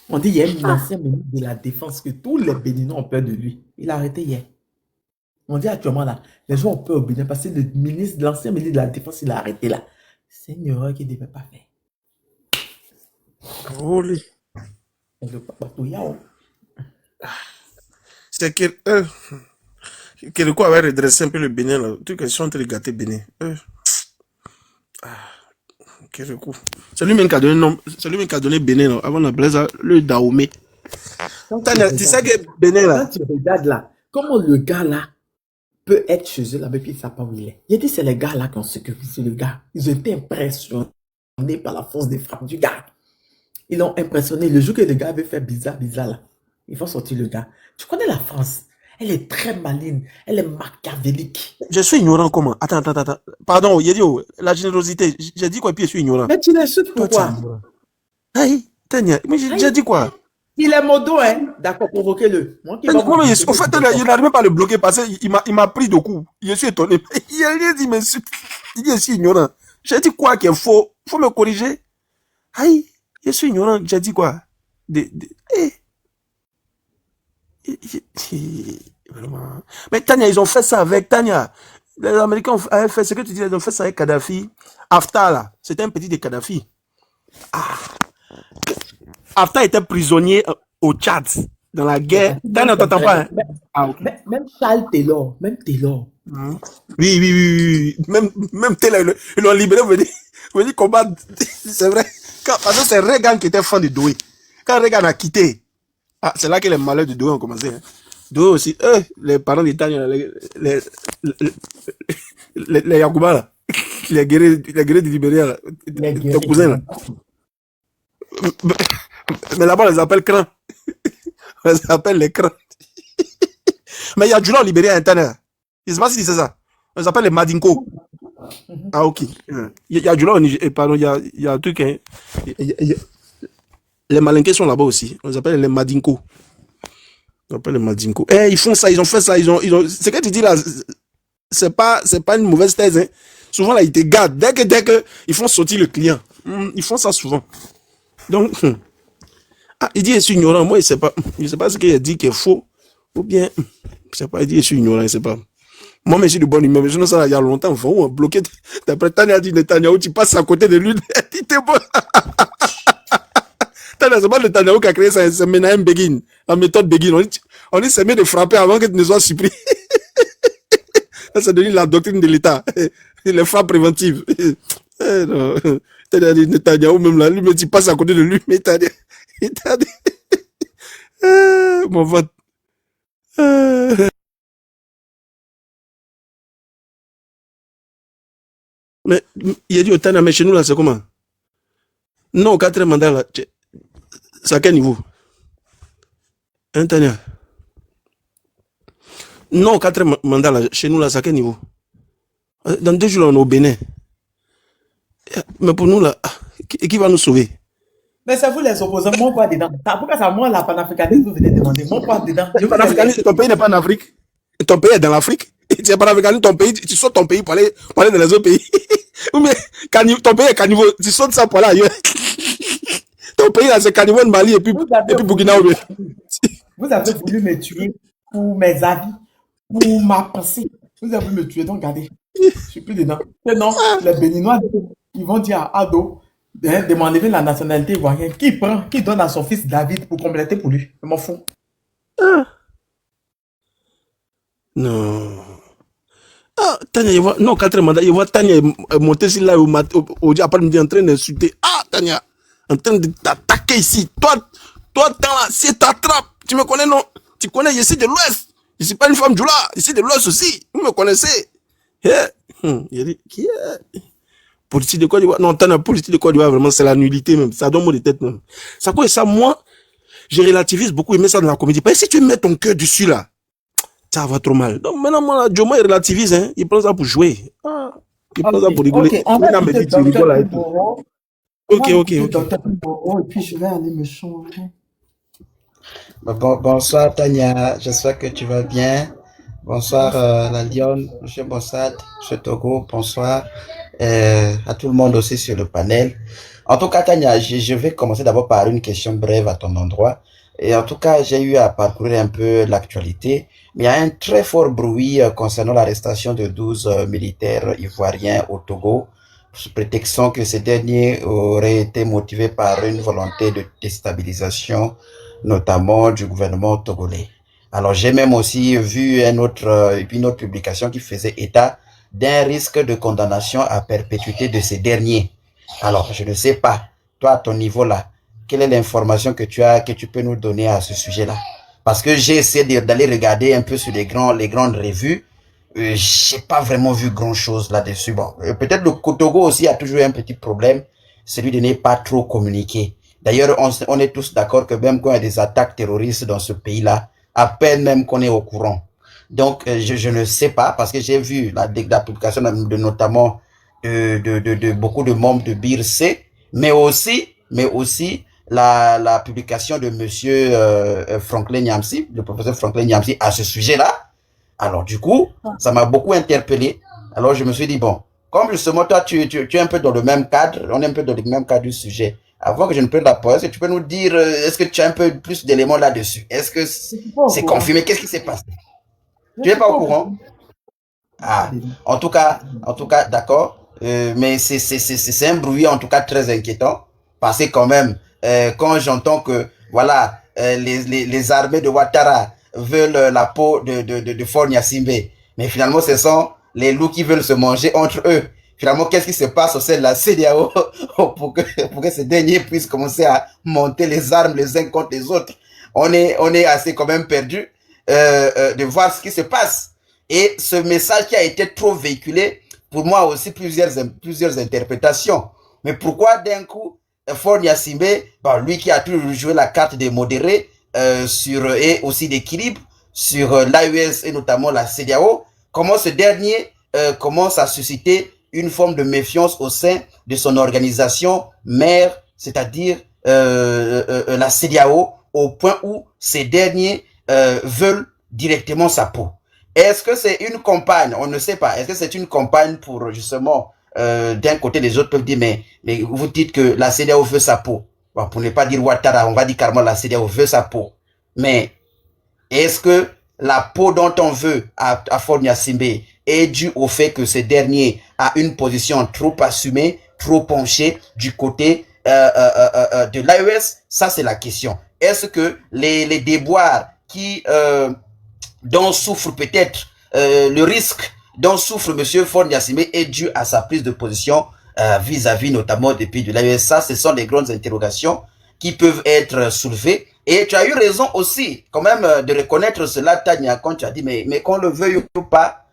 On dit, il y a un ancien ministre de la Défense que tous les Béninois ont peur de lui. Il a arrêté hier. On dit actuellement, là, les gens ont peur au Bénin parce que l'ancien ministre de la Défense, il a arrêté, là. C'est une erreur qu'il ne devait pas faire. Oh, lui. Le papa Touyao. C'est que quoi avait redressé un peu le Bénin, là. Tout qu'ils sont en train de gâter Bénin. Kérékou. C'est lui-même qui a donné nom, c'est lui-même qui a donné Bénin, là. Avant d'appeler ça le Dahomey. Tu sais que Bénin, Quand là. tu regardes là, comment le gars là peut être chez eux là, mais puis il ne sait pas où il est. Il a dit c'est les gars là qui ont sécurisé le gars. Ils ont été impressionnés par la force des frappes du gars. Ils l'ont impressionné. Le jour que le gars avait fait bizarre là, ils font sortir le gars. Tu connais la France? Elle est très maligne. Elle est machiavélique. Je suis ignorant comment? Attends. Pardon, Yedio, la générosité. J'ai dit quoi, puis je suis ignorant. Mais tu l'insultes Toi, tu es pourquoi? ignorant. Aïe, Tania, mais j'ai dit quoi? Il est modo, hein? D'accord, provoquez-le. Moi qui va vous Moi, provoquer, en fait, il n'arrive même pas à le bloquer parce qu'il m'a pris de coups. Je suis étonné. Il a rien dit, mais il dit je suis ignorant. J'ai dit quoi qui est faux? Faut me corriger. Aïe, je suis ignorant. J'ai dit quoi? Vraiment. Mais Tania, ils ont fait ça avec Tania. Les Américains avaient fait ce que tu dis, ils ont fait ça avec Kadhafi. Haftar, là, c'était un petit de Kadhafi. Haftar était prisonnier au Tchad, dans la guerre. Tania, t'entends pas, hein? Ok. Même Charles Taylor, Oui. Même tel, ils l'ont libéré, venir combattre. C'est vrai. Parce que c'est Reagan qui était fan de Doué. Quand Reagan a quitté, c'est là que les malheurs de Doué ont commencé. Hein. Doué aussi, les parents d'Italie, les Yacouba, là. Les guerriers du Libéria, là. Tes cousins, là. Mais là-bas, on les appelle crans. On les appelle les crans. Mais il y a du là au Libéria interne. Je ne sais pas si c'est ça. On les appelle les Madinko. Ah, ok. Il y a du là au Niger. Pardon, il y a un truc. Hein. Les Malinqués sont là-bas aussi. On les appelle les Madinko. On appelle les Madinko. Ils font ça, ils ont fait ça. Ce que tu dis là, c'est pas une mauvaise thèse. Hein. Souvent, là, ils te gardent. Dès que ils font sortir le client. Ils font ça souvent. Donc, il dit je suis ignorant. Moi, je ne sais pas ce qu'il a dit qui est faux. Ou bien, je ne sais pas, il dit je suis ignorant, je ne sais pas. Moi, mais je suis de bonne humeur. Mais sinon, ça, il y a longtemps, on a bloqué. D'après Tania dit Netanyahou, tu passes à côté de lui. Il t'est bon. Tania, c'est pas Netanyahou qui a créé ça, c'est Menahem Begin. En méthode Begin. On dit c'est mieux de frapper avant que tu ne sois surpris. Ça, c'est devenu la doctrine de l'État. Les frappes préventives. Non. Tania dit Netanyahou, même là, lui, mais tu passes à côté de lui. Mais Tania dit. Mon vote. Mais il a dit au Tania, mais chez nous là, c'est comment? Non, au quatrième mandat là, c'est à quel niveau? Hein, Tania? Non, au quatrième mandat là, chez nous là, c'est à quel niveau? Dans 2 jours, on est au Bénin. Mais pour nous là, qui va nous sauver? Mais c'est vous les opposants, moi quoi dedans? Pourquoi ça, moi la panafricanisme, vous venez demander, moi quoi dedans? Ton pays n'est pas en Afrique. Ton pays est dans l'Afrique. Tu es panafricaniste, ton pays, tu sautes ton pays pour aller dans les autres pays. Mais ton pays est caniveau, tu sautes ça pour aller ailleurs. Ton pays là, c'est caniveau de Mali et puis Burkina Faso. Vous avez voulu me tuer pour mes avis, pour ma pensée. Vous avez voulu me tuer, donc regardez, je suis plus dedans. Non, les Béninois, ils vont dire à Ado de m'enlever la nationalité ivoirienne. Qui donne à son fils David pour compléter pour lui? Je m'en fous. Non. Tania, non, 4 mandats, il voit Tania monter ici là, après me dire en train d'insulter. Tania, en train de t'attaquer ici. Toi, là, si t'attrapes, tu me connais, non? Tu connais, je suis de l'Ouest. Je suis pas une femme Djoula, je suis de l'Ouest aussi. Vous me connaissez. Il a dit, qui est? Politique de Côte d'Ivoire. Non, Tania, politique de Côte d'Ivoire, vraiment, c'est la nullité même. Ça donne mot de tête même. Ça quoi, ça, moi, je relativise beaucoup, aimer ça dans la comédie. Parce que si tu mets ton cœur dessus là, ça va trop mal. Donc maintenant, moi, Joma, il relativise, hein. Il prend ça pour jouer. Il prend ça pour rigoler. On va écouter Dr. Ok. Et puis je vais aller me changer. Bonsoir Tania, j'espère que tu vas bien. Bonsoir la Lyon, M. Bossad, M. Togo, bonsoir à tout le monde aussi sur le panel. En tout cas Tania, je vais commencer d'abord par une question brève à ton endroit. Et en tout cas, j'ai eu à parcourir un peu l'actualité, mais il y a un très fort bruit concernant l'arrestation de 12 militaires ivoiriens au Togo, sous prétextant que ces derniers auraient été motivés par une volonté de déstabilisation, notamment du gouvernement togolais. Alors, j'ai même aussi vu une autre publication qui faisait état d'un risque de condamnation à perpétuité de ces derniers. Alors, je ne sais pas, toi, à ton niveau là, quelle est l'information que tu peux nous donner à ce sujet-là? Parce que j'ai essayé d'aller regarder un peu sur les grandes revues. J'ai pas vraiment vu grand-chose là-dessus. Bon, peut-être le Togo aussi a toujours un petit problème, celui de ne pas trop communiquer. D'ailleurs, on est tous d'accord que même quand il y a des attaques terroristes dans ce pays-là, à peine même qu'on est au courant. Donc, je ne sais pas, parce que j'ai vu la publication de notamment de beaucoup de membres de BIRC, mais aussi la publication de monsieur Franklin Nyamsi, le professeur Franklin Nyamsi, à ce sujet-là. Alors, du coup, ça m'a beaucoup interpellé. Alors, je me suis dit, bon, comme justement, toi, tu es un peu dans le même cadre, on est un peu dans le même cadre du sujet. Avant que je ne prenne la pause, tu peux nous dire, est-ce que tu as un peu plus d'éléments là-dessus? Est-ce que c'est confirmé? Qu'est-ce qui s'est passé? Tu n'es pas au courant? Ah, en tout cas, d'accord. Mais c'est un bruit en tout cas très inquiétant, parce que quand même, quand j'entends que voilà, les armées de Ouattara veulent la peau de Faure Gnassingbé, mais finalement ce sont les loups qui veulent se manger entre eux. Finalement, qu'est-ce qui se passe au sein de la CEDEAO pour que ces derniers puissent commencer à monter les armes les uns contre les autres? On est assez quand même perdu de voir ce qui se passe. Et ce message qui a été trop véhiculé, pour moi aussi plusieurs interprétations. Mais pourquoi d'un coup, Faure Gnassingbé, lui qui a toujours joué la carte des modérés et aussi d'équilibre sur l'AES et notamment la CEDEAO, comment ce dernier commence à susciter une forme de méfiance au sein de son organisation mère, c'est-à-dire la CEDEAO, au point où ces derniers veulent directement sa peau. Est-ce que c'est une campagne? On ne sait pas. Est-ce que c'est une campagne pour justement, d'un côté, les autres peuvent dire, mais vous dites que la CEDEAO veut sa peau. Bon, pour ne pas dire Ouattara, on va dire carrément la CEDEAO veut sa peau. Mais est-ce que la peau dont on veut à Faure Gnassingbé est due au fait que ce dernier a une position trop assumée, trop penchée du côté de l'AES? Ça, c'est la question. Est-ce que les déboires dont souffre peut-être le risque dont souffre monsieur Faure Gnassingbé est dû à sa prise de position vis-à-vis notamment des pays de l'AES? Ça, ce sont les grandes interrogations qui peuvent être soulevées. Et tu as eu raison aussi, quand même, de reconnaître cela, Tania, quand tu as dit, mais qu'on le veuille ou pas,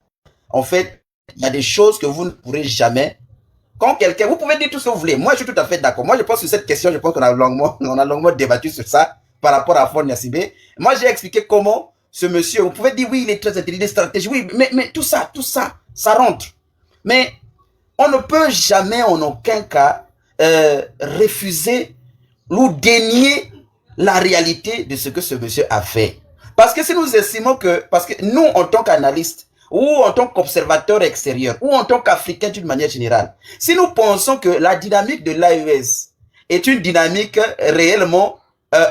en fait, il y a des choses que vous ne pourrez jamais. Quand quelqu'un, vous pouvez dire tout ce que vous voulez. Moi, je suis tout à fait d'accord. Moi, je pense sur cette question, je pense qu'on a longuement débattu sur ça par rapport à Faure Gnassingbé. Moi, j'ai expliqué comment ce monsieur, vous pouvez dire, oui, il est très intelligent, stratégique, oui, mais tout ça, ça rentre. Mais on ne peut jamais, en aucun cas, refuser ou dénier la réalité de ce que ce monsieur a fait. Parce que si nous estimons que, parce que nous, en tant qu'analystes, ou en tant qu'observateurs extérieurs, ou en tant qu'Africains d'une manière générale, si nous pensons que la dynamique de l'AES est une dynamique réellement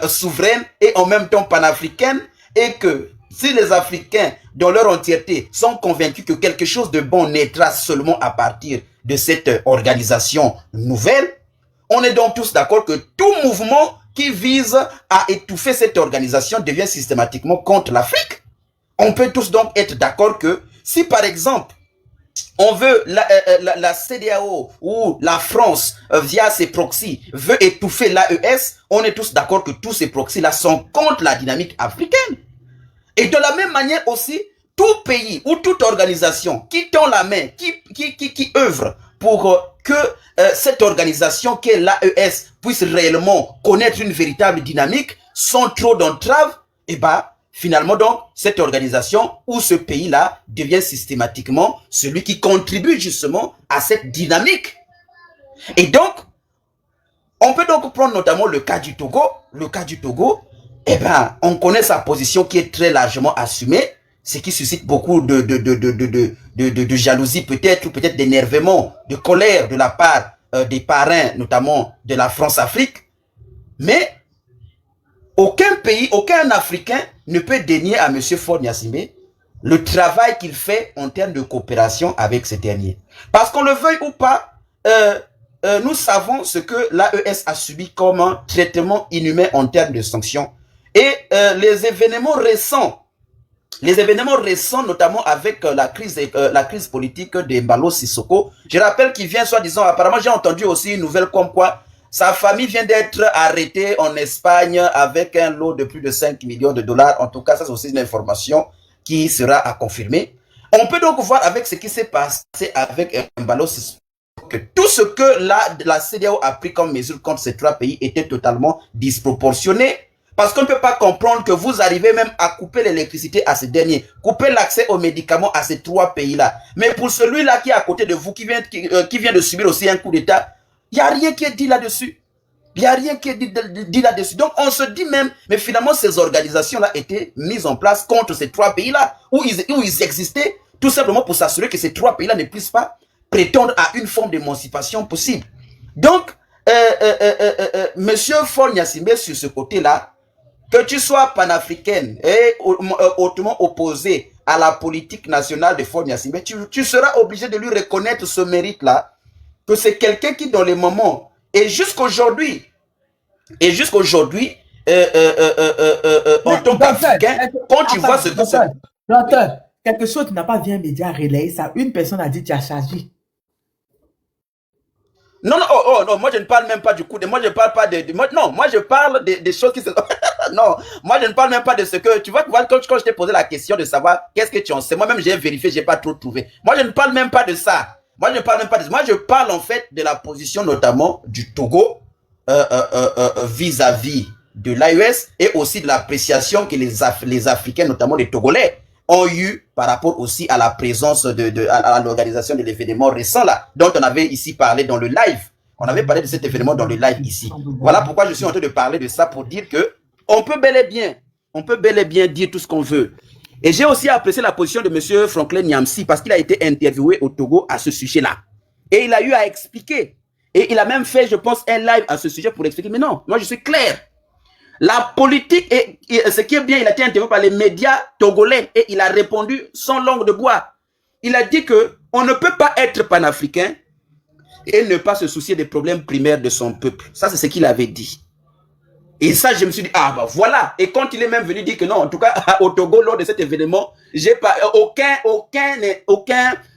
souveraine et en même temps panafricaine, et que si les Africains, dans leur entièreté, sont convaincus que quelque chose de bon naîtra seulement à partir de cette organisation nouvelle, on est donc tous d'accord que tout mouvement qui vise à étouffer cette organisation devient systématiquement contre l'Afrique. On peut tous donc être d'accord que si par exemple on veut la CEDEAO ou la France via ses proxys veut étouffer l'AES, on est tous d'accord que tous ces proxys-là sont contre la dynamique africaine. Et de la même manière aussi, tout pays ou toute organisation qui tend la main, qui œuvre pour que cette organisation qu'est l'AES puisse réellement connaître une véritable dynamique sans trop d'entraves, et finalement donc cette organisation ou ce pays-là devient systématiquement celui qui contribue justement à cette dynamique. Et donc, on peut donc prendre notamment le cas du Togo. Le cas du Togo, on connaît sa position qui est très largement assumée, ce qui suscite beaucoup de jalousie peut-être, ou peut-être d'énervement, de colère de la part des parrains, notamment de la France-Afrique. Mais aucun pays, aucun Africain ne peut dénier à M. Faure Gnassingbé le travail qu'il fait en termes de coopération avec ces derniers. Parce qu'on le veuille ou pas, nous savons ce que l'AES a subi comme un traitement inhumain en termes de sanctions. Et les événements récents les événements récents, notamment avec la crise politique de Mbalo Sissoko. Je rappelle qu'il vient, soi-disant, apparemment j'ai entendu aussi une nouvelle comme quoi sa famille vient d'être arrêtée en Espagne avec un lot de plus de 5 millions de dollars. En tout cas, ça c'est aussi une information qui sera à confirmer. On peut donc voir avec ce qui s'est passé avec Mbalo Sissoko que tout ce que la CEDEAO a pris comme mesure contre ces trois pays était totalement disproportionné. Parce qu'on ne peut pas comprendre que vous arrivez même à couper l'électricité à ces derniers, couper l'accès aux médicaments à ces trois pays-là. Mais pour celui-là qui est à côté de vous, qui vient de subir aussi un coup d'État, il n'y a rien qui est dit là-dessus. Il n'y a rien qui est dit là-dessus. Donc on se dit même, mais finalement ces organisations-là étaient mises en place contre ces trois pays-là, où ils existaient, tout simplement pour s'assurer que ces trois pays-là ne puissent pas prétendre à une forme d'émancipation possible. Donc, Monsieur Faure Gnassingbé, sur ce côté-là, que tu sois panafricaine et hautement opposé à la politique nationale de Faure Gnassingbé, tu seras obligé de lui reconnaître ce mérite-là, que c'est quelqu'un qui, dans les moments, et jusqu'aujourd'hui, en tant qu'Africain, quand tu vois ce que c'est... Docteur, quelque chose n'a pas bien média relayé ça. Une personne a dit tu as chargé. Non, non, moi je ne parle même pas du coup, moi je parle pas moi je parle des choses qui se... non, moi je ne parle même pas de ce que, tu vois, quand je t'ai posé la question de savoir qu'est-ce que tu en sais, moi-même j'ai vérifié, j'ai pas trop trouvé. Moi je ne parle même pas de ça. Moi je parle en fait de la position notamment du Togo vis-à-vis de l'AES et aussi de l'appréciation que les Africains, notamment les Togolais, ont eu par rapport aussi à la présence à l'organisation de l'événement récent là, dont on avait ici parlé dans le live. On avait parlé de cet événement dans le live ici. Voilà pourquoi je suis en train de parler de ça, pour dire que on peut bel et bien dire tout ce qu'on veut. Et j'ai aussi apprécié la position de monsieur Franklin Nyamsi, parce qu'il a été interviewé au Togo à ce sujet-là. Et il a eu à expliquer. Et il a même fait, je pense, un live à ce sujet pour expliquer. Mais non, moi je suis clair. La politique, et ce qui est bien, il a été interviewé par les médias togolais et il a répondu sans langue de bois. Il a dit que on ne peut pas être panafricain et ne pas se soucier des problèmes primaires de son peuple. Ça, c'est ce qu'il avait dit. Et ça, je me suis dit, ah bah voilà. Et quand il est même venu dire que non, en tout cas, au Togo, lors de cet événement, j'ai pas aucun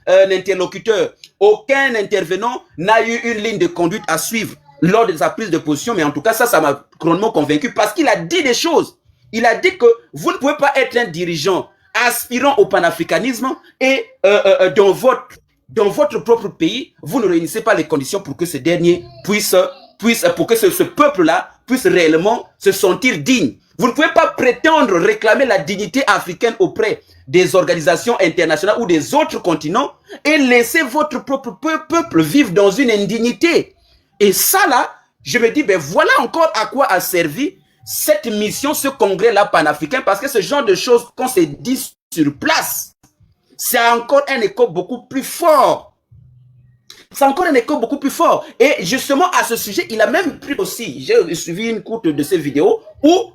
interlocuteur, aucun intervenant n'a eu une ligne de conduite à suivre lors de sa prise de position, mais en tout cas, ça m'a grandement convaincu parce qu'il a dit des choses. Il a dit que vous ne pouvez pas être un dirigeant aspirant au panafricanisme et dans votre propre pays, vous ne réunissez pas les conditions pour que ce dernier pour que ce peuple-là puisse réellement se sentir digne. Vous ne pouvez pas prétendre réclamer la dignité africaine auprès des organisations internationales ou des autres continents et laisser votre propre peuple vivre dans une indignité. Et ça là, je me dis, ben voilà encore à quoi a servi cette mission, ce congrès-là panafricain, parce que ce genre de choses, quand c'est dit sur place, c'est encore un écho beaucoup plus fort. C'est encore un écho beaucoup plus fort. Et justement, à ce sujet, il a même pris aussi, j'ai suivi une courte de ces vidéos, où,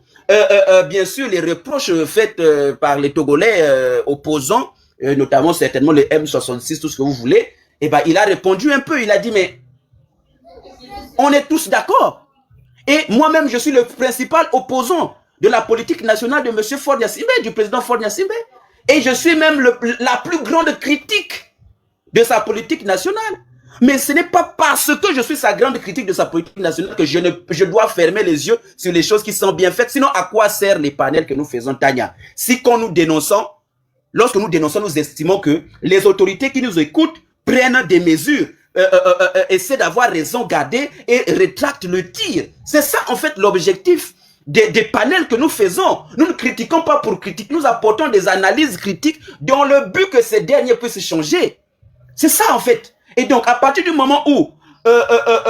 bien sûr, les reproches faits par les Togolais opposants, notamment certainement le M66, tout ce que vous voulez, eh ben, il a répondu un peu, il a dit, mais on est tous d'accord. Et moi-même, je suis le principal opposant de la politique nationale de M. Faure Gnassingbé, du président Faure Gnassingbé. Et je suis même la plus grande critique de sa politique nationale. Mais ce n'est pas parce que je suis sa grande critique de sa politique nationale que je dois fermer les yeux sur les choses qui sont bien faites. Sinon, à quoi servent les panels que nous faisons, Tania? Si quand nous dénonçons, lorsque nous dénonçons, nous estimons que les autorités qui nous écoutent prennent des mesures, essaient d'avoir raison gardée et rétractent le tir. C'est ça, en fait, l'objectif des panels que nous faisons. Nous ne critiquons pas pour critiquer, nous apportons des analyses critiques dans le but que ces derniers puissent changer. C'est ça, en fait. Et donc, à partir du moment où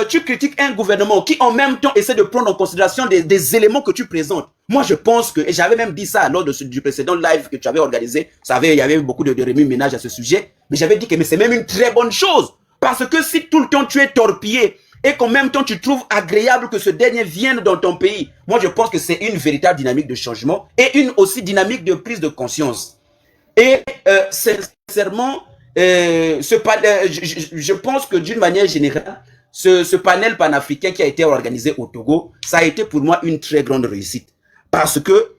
tu critiques un gouvernement qui, en même temps, essaie de prendre en considération des éléments que tu présentes, moi, je pense que, et j'avais même dit ça lors du précédent live que tu avais organisé, il y avait beaucoup de remue-ménage à ce sujet, mais j'avais dit que c'est même une très bonne chose. Parce que si tout le temps tu es torpillé et qu'en même temps tu trouves agréable que ce dernier vienne dans ton pays, moi je pense que c'est une véritable dynamique de changement et une aussi dynamique de prise de conscience. Et sincèrement, je pense que d'une manière générale, ce panel panafricain qui a été organisé au Togo, ça a été pour moi une très grande réussite. Parce que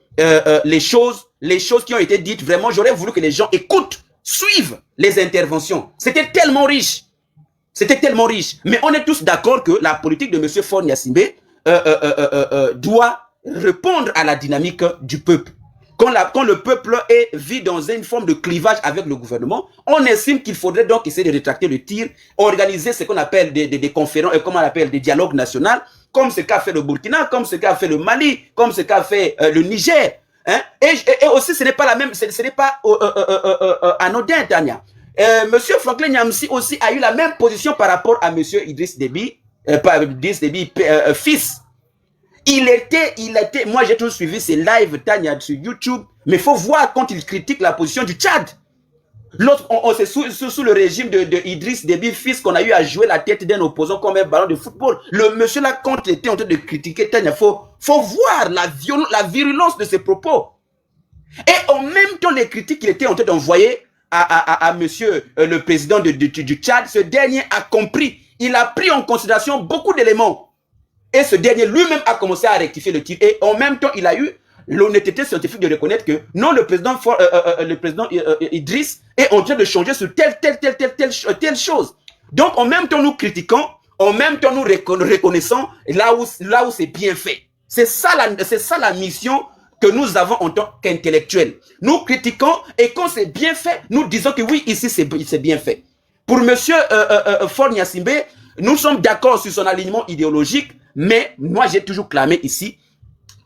les choses les choses qui ont été dites, vraiment, j'aurais voulu que les gens écoutent, suivent les interventions. C'était tellement riche. C'était tellement riche. Mais on est tous d'accord que la politique de M. Faure Gnassingbé doit répondre à la dynamique du peuple. Quand le peuple vit dans une forme de clivage avec le gouvernement, on estime qu'il faudrait donc essayer de rétracter le tir, organiser ce qu'on appelle des conférences, comment on appelle des dialogues nationaux, comme ce qu'a fait le Burkina, comme ce qu'a fait le Mali, comme ce qu'a fait le Niger. Hein? Et aussi, ce n'est pas la même, ce n'est pas anodin, Tania. Monsieur Franklin Nyamsi aussi a eu la même position par rapport à Monsieur Idriss Déby, fils. Il était, moi j'ai toujours suivi ses lives, Tania, sur YouTube, mais il faut voir quand il critique la position du Tchad. L'autre, c'est sous le régime de Idriss Déby, fils, qu'on a eu à jouer la tête d'un opposant comme un ballon de football. Le monsieur là, quand il était en train de critiquer Tania, faut voir la virulence de ses propos. Et en même temps, les critiques qu'il était en train d'envoyer à monsieur le président du Tchad, ce dernier a compris, il a pris en considération beaucoup d'éléments. Et ce dernier lui-même a commencé à rectifier le tir. Et en même temps, il a eu l'honnêteté scientifique de reconnaître que non, le président Idriss est en train de changer sur telle chose. Donc, en même temps, nous critiquons, en même temps, nous reconnaissons là où c'est bien fait. C'est ça la mission que nous avons en tant qu'intellectuels. Nous critiquons et quand c'est bien fait, nous disons que oui, ici c'est bien fait. Pour monsieur Faure Gnassingbé, nous sommes d'accord sur son alignement idéologique, mais moi j'ai toujours clamé ici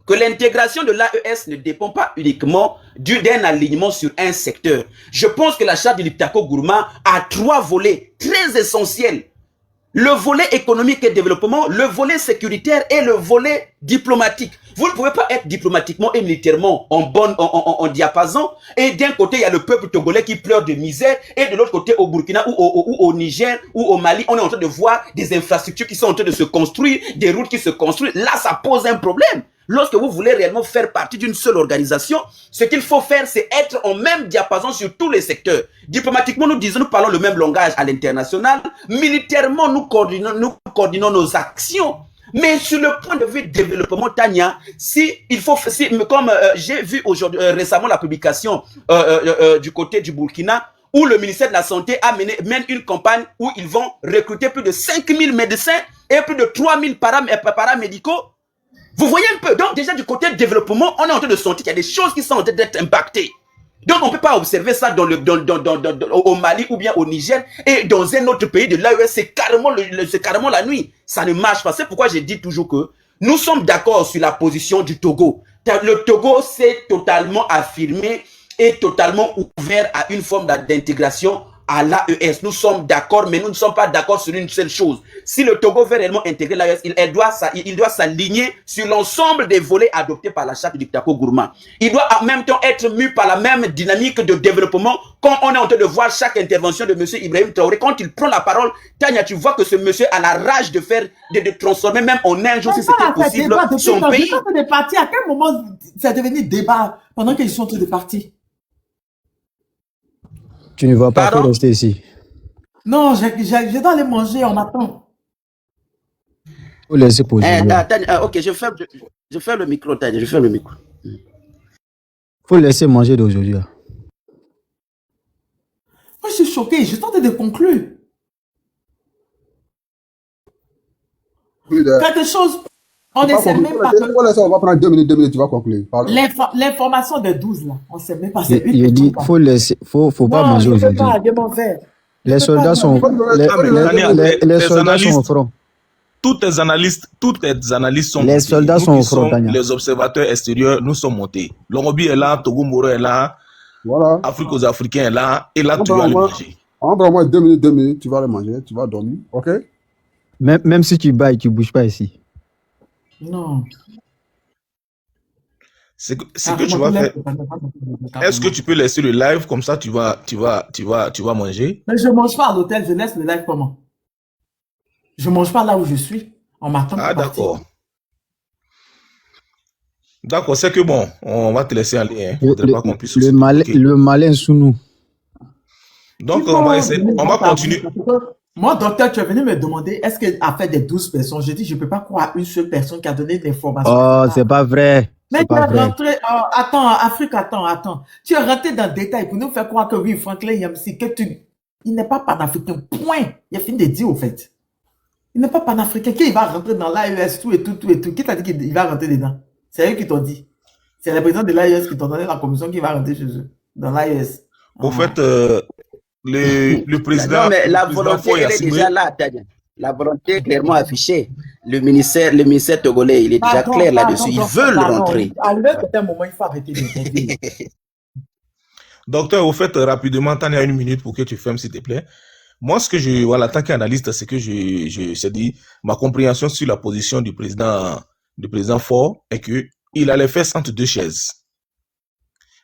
que l'intégration de l'AES ne dépend pas uniquement d'un alignement sur un secteur. Je pense que la charte de l'Iptako Gourma a 3 volets très essentiels. Le volet économique et développement, le volet sécuritaire et le volet diplomatique. Vous ne pouvez pas être diplomatiquement et militairement en diapason. Et d'un côté, il y a le peuple togolais qui pleure de misère. Et de l'autre côté, au Burkina ou au Niger ou au Mali, on est en train de voir des infrastructures qui sont en train de se construire, des routes qui se construisent. Là, ça pose un problème. Lorsque vous voulez réellement faire partie d'une seule organisation, ce qu'il faut faire, c'est être en même diapason sur tous les secteurs. Diplomatiquement, nous parlons le même langage à l'international. Militairement, nous coordonnons nos actions. Mais sur le point de vue développement, Tania, comme j'ai vu aujourd'hui récemment la publication du côté du Burkina, où le ministère de la Santé mène une campagne où ils vont recruter plus de 5000 médecins et plus de 3000 paramédicaux. Vous voyez un peu, donc déjà du côté développement, on est en train de sentir qu'il y a des choses qui sont en train d'être impactées. Donc on ne peut pas observer ça au Mali ou bien au Niger et dans un autre pays de l'AES, c'est carrément la nuit. Ça ne marche pas. C'est pourquoi j'ai dit toujours que nous sommes d'accord sur la position du Togo. Le Togo s'est totalement affirmé et totalement ouvert à une forme d'intégration à l'AES. Nous sommes d'accord, mais nous ne sommes pas d'accord sur une seule chose. Si le Togo veut réellement intégrer l'AES, il doit s'aligner sur l'ensemble des volets adoptés par la charte du L'Iptako Gourma. Il doit en même temps être mu par la même dynamique de développement. Comme on est en train de voir chaque intervention de M. Ibrahim Traoré, quand il prend la parole, Tania, tu vois que ce monsieur a la rage de transformer même en un jour, si c'était possible, son pays. À quel moment c'est devenu débat pendant qu'ils sont tous des partis? Tu ne vas pas rester ici. Non, je dois aller manger, on attend. Faut laisser poser. Ok, je ferme le micro, Tania, je ferme le micro. Faut laisser manger d'aujourd'hui. Moi, je suis choqué, je tentais de conclure. Quelque chose, on ne sait même pas. On va prendre 2 minutes, tu vas conclure. L'information de 12, là, on ne sait même pas. Il dit, faut laisser, faut pas manger aujourd'hui. Les soldats sont, les soldats sont au front. Toutes les analystes sont les soldats sont au front. Les observateurs extérieurs, nous sommes montés. L'Orobi est là, Togo Moro est là, voilà. Afrique aux Africains est là, et là, tu vas aller manger. On va au moins 2 minutes, tu vas aller manger, tu vas dormir, ok? Même si tu bailles, tu ne bouges pas ici. Non. C'est que tu vas faire. Est-ce que tu peux laisser le live comme ça tu vas manger? Mais je ne mange pas à l'hôtel, je laisse le live comment? Je ne mange pas là où je suis. On m'attend. Ah d'accord. D'accord, c'est que bon, on va te laisser aller. Hein. Le malin sous nous. Donc on va essayer, on va continuer. Moi, docteur, tu es venu me demander est-ce qu'elle a fait des 12 personnes. Je dis, je ne peux pas croire une seule personne qui a donné l'information. Oh, c'est pas vrai. Mais C'est tu pas es vrai. rentré, attends, Afrique, attends. Tu es rentré dans le détail pour nous faire croire que oui, Franklin Yamsi, il n'est pas panafricain, point. Il a fini de dire au fait. Il n'est pas panafricain, qui il va rentrer dans l'AES, tout et tout. Qui t'a dit qu'il va rentrer dedans? C'est eux qui t'ont dit. C'est les présidents de l'AES qui t'ont donné la commission qui va rentrer chez eux, dans l'AES. Au fait, le Non, président, mais la le président volonté, Faure elle est Gnassingbé, déjà là, Tania. La volonté est clairement affichée. Le ministère togolais, il est déjà clair là-dessus. Ils veulent rentrer. À un certain moment, il faut arrêter de rêver. docteur, au fait, rapidement, t'en as une minute pour que tu fermes, s'il te plaît. Moi, ce que voilà, tant qu'analyste, c'est que je dit, ma compréhension sur la position du président Faure est que il a les fesses entre deux chaises.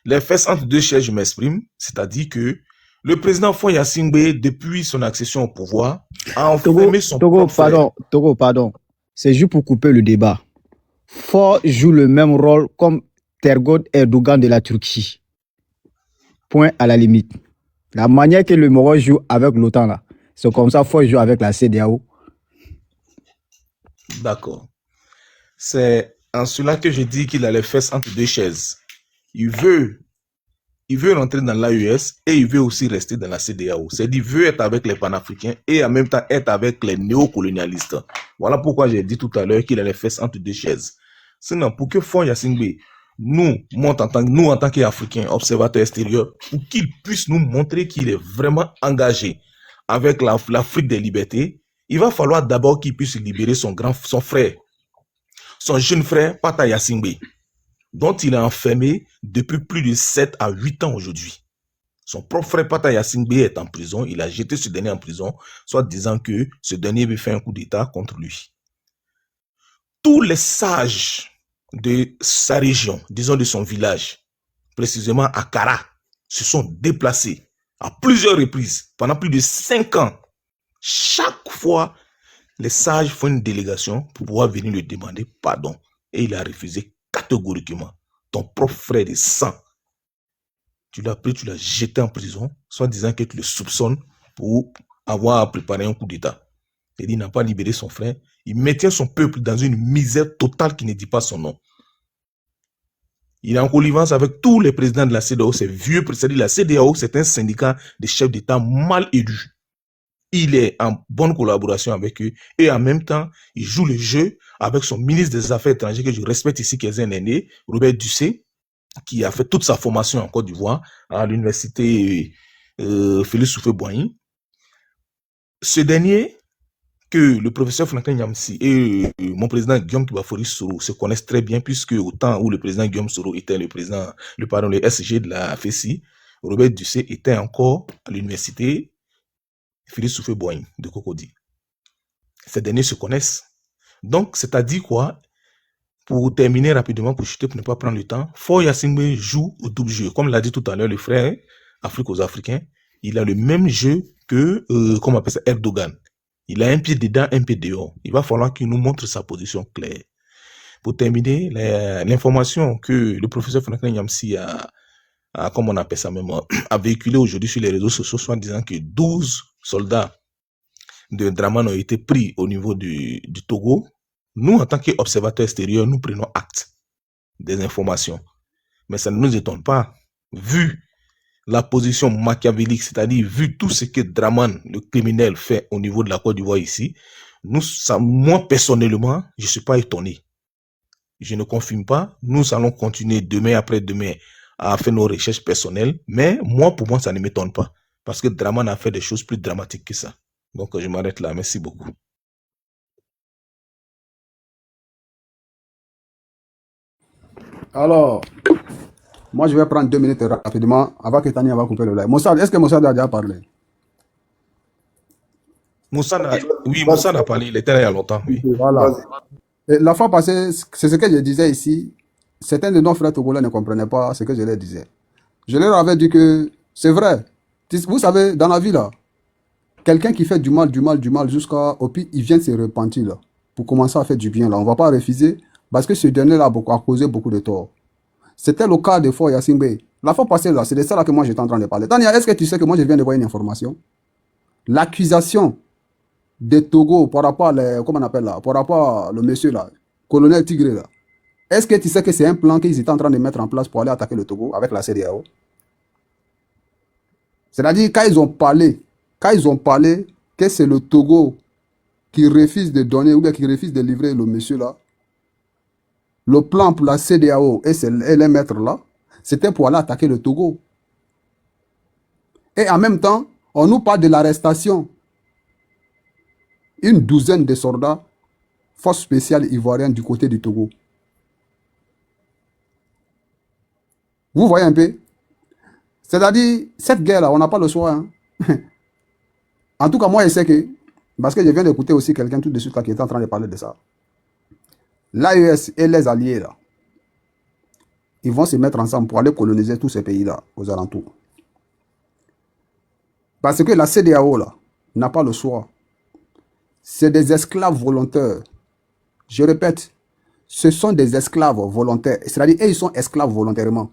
Les fesses entre deux chaises, je m'exprime, c'est-à-dire que le président Faure Gnassingbé, depuis son accession au pouvoir, a enfermé son propre frère. Togo, pardon. C'est juste pour couper le débat. Faure joue le même rôle comme Tergod Erdogan de la Turquie. Point à la limite. La manière que le Maroc joue avec l'OTAN, là, c'est comme ça Faure joue avec la CEDEAO. D'accord. C'est en cela que je dis qu'il a les fesses entre deux chaises. Il veut rentrer dans l'AES et il veut aussi rester dans la CEDEAO. C'est-à-dire, il veut être avec les panafricains et en même temps être avec les néocolonialistes. Voilà pourquoi j'ai dit tout à l'heure qu'il a les fesses entre deux chaises. Sinon, pour que Faure Gnassingbé nous en tant qu'Africains, observateurs extérieurs, pour qu'il puisse nous montrer qu'il est vraiment engagé avec l'Afrique des libertés, il va falloir d'abord qu'il puisse libérer son frère, son jeune frère, Pata Gnassingbé, dont il est enfermé depuis plus de 7 à 8 ans aujourd'hui. Son propre frère Pata Gnassingbé est en prison. Il a jeté ce dernier en prison, soit disant que ce dernier veut faire un coup d'État contre lui. Tous les sages de sa région, disons de son village, précisément à Kara, se sont déplacés à plusieurs reprises pendant plus de 5 ans. Chaque fois, les sages font une délégation pour pouvoir venir lui demander pardon. Et il a refusé catégoriquement. Ton propre frère de sang, tu l'as pris, tu l'as jeté en prison, soit disant que tu le soupçonnes pour avoir préparé un coup d'État. Il n'a pas libéré son frère. Il maintient son peuple dans une misère totale qui ne dit pas son nom. Il est en connivence avec tous les présidents de la CEDEAO, ces vieux présidents. La CEDEAO, c'est un syndicat de chefs d'État mal élus. Il est en bonne collaboration avec eux et en même temps, il joue le jeu avec son ministre des Affaires étrangères, que je respecte ici, qui est un aîné, Robert Dussé, qui a fait toute sa formation en Côte d'Ivoire à l'université Félix Houphouët-Boigny. Ce dernier, que le professeur Franklin Yamsi et mon président Guillaume Kibafori Soro se connaissent très bien, puisque au temps où le président Guillaume Soro était le SG de la FECI, Robert Dussé était encore à l'université Félix Houphouët-Boigny de Cocody. Ces derniers se connaissent. Donc, c'est-à-dire quoi? Pour terminer rapidement, pour ne pas prendre le temps, Faure Gnassingbé joue au double jeu. Comme l'a dit tout à l'heure le frère, Afrique aux Africains, il a le même jeu que, comment on appelle ça, Erdogan. Il a un pied dedans, un pied dehors. Il va falloir qu'il nous montre sa position claire. Pour terminer, l'information que le professeur Franklin Yamsi a, comme on appelle ça même, a véhiculé aujourd'hui sur les réseaux sociaux, soit disant que 12 soldats de Draman ont été pris au niveau du Togo. Nous, en tant qu'observateurs extérieurs, nous prenons acte des informations. Mais ça ne nous étonne pas, vu la position machiavélique, c'est-à-dire vu tout ce que Draman, le criminel, fait au niveau de la Côte d'Ivoire ici, moi, personnellement, je ne suis pas étonné. Je ne confirme pas. Nous allons continuer demain après demain à faire nos recherches personnelles. Mais moi, pour moi, ça ne m'étonne pas. Parce que Draman a fait des choses plus dramatiques que ça. Donc, je m'arrête là. Merci beaucoup. Alors, moi, je vais prendre 2 minutes rapidement avant que Tania va couper le live. Moussad, est-ce que Moussad a déjà parlé? Oui, Moussad a parlé. Il était là il y a longtemps. Oui. Voilà. Et la fois passée, c'est ce que je disais ici. Certains de nos frères togolais ne comprenaient pas ce que je leur disais. Je leur avais dit que c'est vrai. Vous savez, dans la vie, là, quelqu'un qui fait du mal jusqu'au pire, il vient de se repentir, là, pour commencer à faire du bien, là. On ne va pas refuser, parce que ce dernier-là a causé beaucoup de tort. C'était le cas de Faure Gnassingbé. La fois passée, là, c'est de ça là que moi j'étais en train de parler. Tania, est-ce que tu sais que moi je viens de voir une information? L'accusation de Togo par rapport à, comment on appelle là, par rapport à le monsieur là, colonel Tigré là, Est-ce que tu sais que c'est un plan qu'ils étaient en train de mettre en place pour aller attaquer le Togo avec la CEDEAO? C'est-à-dire, quand ils ont parlé que c'est le Togo qui refuse de donner ou bien qui refuse de livrer le monsieur là, le plan pour la CEDEAO et les maîtres là, c'était pour aller attaquer le Togo. Et en même temps, on nous parle de l'arrestation. Une douzaine de soldats, force spéciale ivoirienne du côté du Togo. Vous voyez un peu? C'est-à-dire, cette guerre-là, on n'a pas le choix. Hein. En tout cas, moi, je sais que, parce que je viens d'écouter aussi quelqu'un tout de suite là, qui était en train de parler de ça. L'AES et les alliés, là, ils vont se mettre ensemble pour aller coloniser tous ces pays-là, aux alentours. Parce que la CEDEAO, là, n'a pas le choix. C'est des esclaves volontaires. Je répète, ce sont des esclaves volontaires. C'est-à-dire, ils sont esclaves volontairement.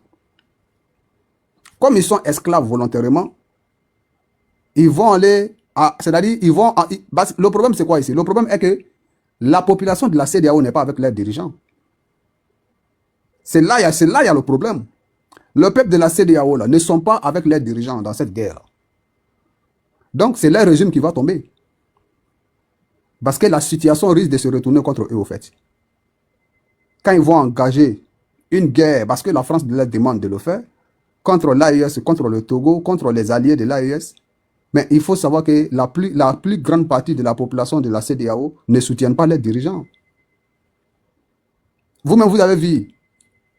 Comme ils sont esclaves volontairement, ils vont aller... C'est-à-dire, ils vont... Le problème, c'est quoi ici? Le problème est que la population de la CEDEAO n'est pas avec leurs dirigeants. C'est là, il y a le problème. Le peuple de la CEDEAO là, ne sont pas avec leurs dirigeants dans cette guerre. Donc, c'est leur régime qui va tomber. Parce que la situation risque de se retourner contre eux, au fait. Quand ils vont engager une guerre, parce que la France leur demande de le faire, contre l'AES, contre le Togo, contre les alliés de l'AES, mais il faut savoir que la plus grande partie de la population de la CEDEAO ne soutiennent pas les dirigeants. Vous-même, vous avez vu,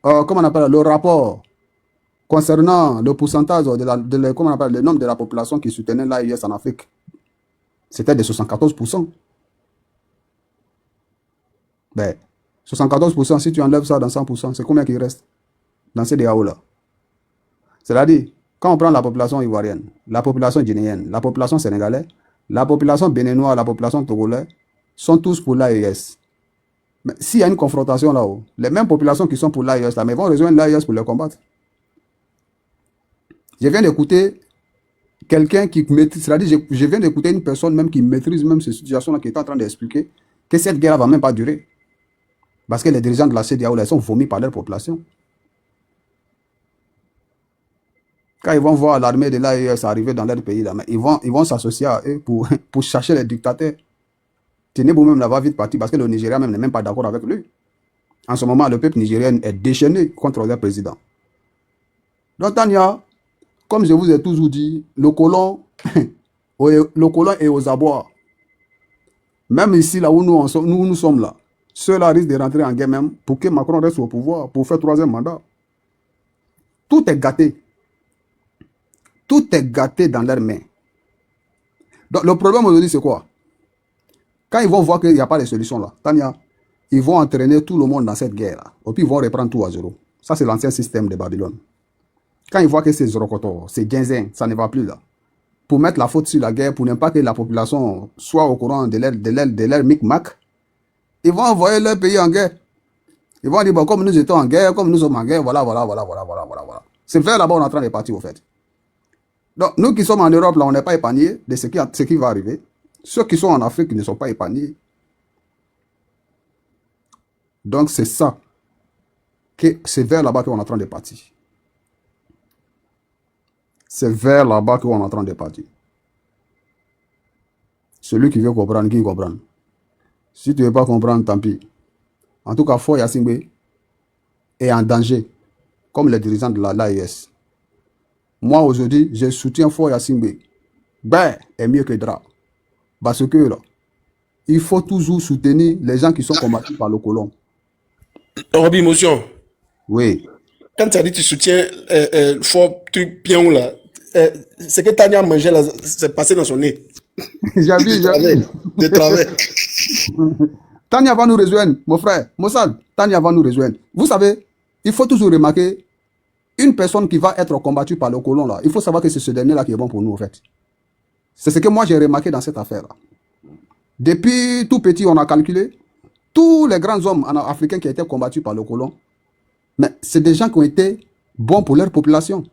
comment on appelle, le rapport concernant le pourcentage comment on appelle, le nombre de la population qui soutenait l'AES en Afrique. C'était de 74%. Ben, 74%, si tu enlèves ça dans 100%, c'est combien qui reste dans ces CEDEAO-là? C'est-à-dire, quand on prend la population ivoirienne, la population guinéenne, la population sénégalaise, la population béninoise, la population togolaise, sont tous pour l'AES. Mais s'il y a une confrontation là-haut, les mêmes populations qui sont pour l'AES, là, mais vont rejoindre l'AES pour les combattre. Je viens d'écouter quelqu'un qui maîtrise, c'est-à-dire, je viens d'écouter une personne même qui maîtrise même ces situations-là, qui est en train d'expliquer que cette guerre ne va même pas durer. Parce que les dirigeants de la CEDEAO là, sont vomis par leur population. Quand ils vont voir l'armée de l'AES arriver dans leur pays, là, mais ils vont s'associer à eux pour chercher les dictateurs. Tinubu même là va vite partir parce que le Nigeria même n'est même pas d'accord avec lui. En ce moment, le peuple nigérien est déchaîné contre leur président. Donc, Tania, comme je vous ai toujours dit, le colon est aux abois. Même ici, là où nous sommes là, ceux-là risquent de rentrer en guerre même pour que Macron reste au pouvoir, pour faire 3e mandat. Tout est gâté. Tout est gâté dans leurs mains. Donc, le problème aujourd'hui, c'est quoi? Quand ils vont voir qu'il n'y a pas de solution là, Tania, ils vont entraîner tout le monde dans cette guerre-là. Et puis, ils vont reprendre tout à zéro. Ça, c'est l'ancien système de Babylone. Quand ils voient que c'est Zorokoto, c'est Ginzin, ça ne va plus là. Pour mettre la faute sur la guerre, pour ne pas que la population soit au courant de leur micmac, ils vont envoyer leur pays en guerre. Ils vont dire, bon, comme nous étions en guerre, comme nous sommes en guerre, voilà. C'est vers là-bas on est en train de partir au fait. Donc, nous qui sommes en Europe, là, on n'est pas épargnés de ce qui va arriver. Ceux qui sont en Afrique ne sont pas épargnés. Donc, c'est ça. C'est vers là-bas qu'on est en train de partir. C'est vers là-bas qu'on est en train de partir. Celui qui veut comprendre, qui comprend. Si tu ne veux pas comprendre, tant pis. En tout cas, Faure Gnassingbé est en danger, comme les dirigeants de l'AES. Moi, aujourd'hui, je soutiens Faure Gnassingbé. Ben, est mieux que Dra. Parce que là, il faut toujours soutenir les gens qui sont combattus par le colon. Roby Motion. Oui. Quand tu as dit que tu soutiens Faure truc pion là, c'est que Tania mangeait là, c'est passé dans son nez. J'ai vu. De travers. Tania va nous rejoindre, mon frère. Mossad, Tania va nous rejoindre. Vous savez, il faut toujours remarquer, une personne qui va être combattue par le colon là, il faut savoir que c'est ce dernier-là qui est bon pour nous en fait. C'est ce que moi j'ai remarqué dans cette affaire-là. Depuis tout petit, on a calculé, tous les grands hommes africains qui ont été combattus par le colon, mais c'est des gens qui ont été bons pour leur population.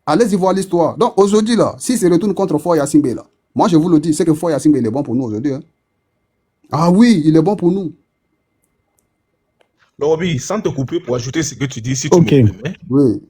Allez-y voir l'histoire. Donc aujourd'hui là, si se retourne contre Faure Gnassingbé là, moi je vous le dis, c'est que Faure Gnassingbé il est bon pour nous aujourd'hui. Hein. Ah oui, il est bon pour nous. Roby, sans te couper pour ajouter ce que tu dis, si tu Ok. me permets. Oui.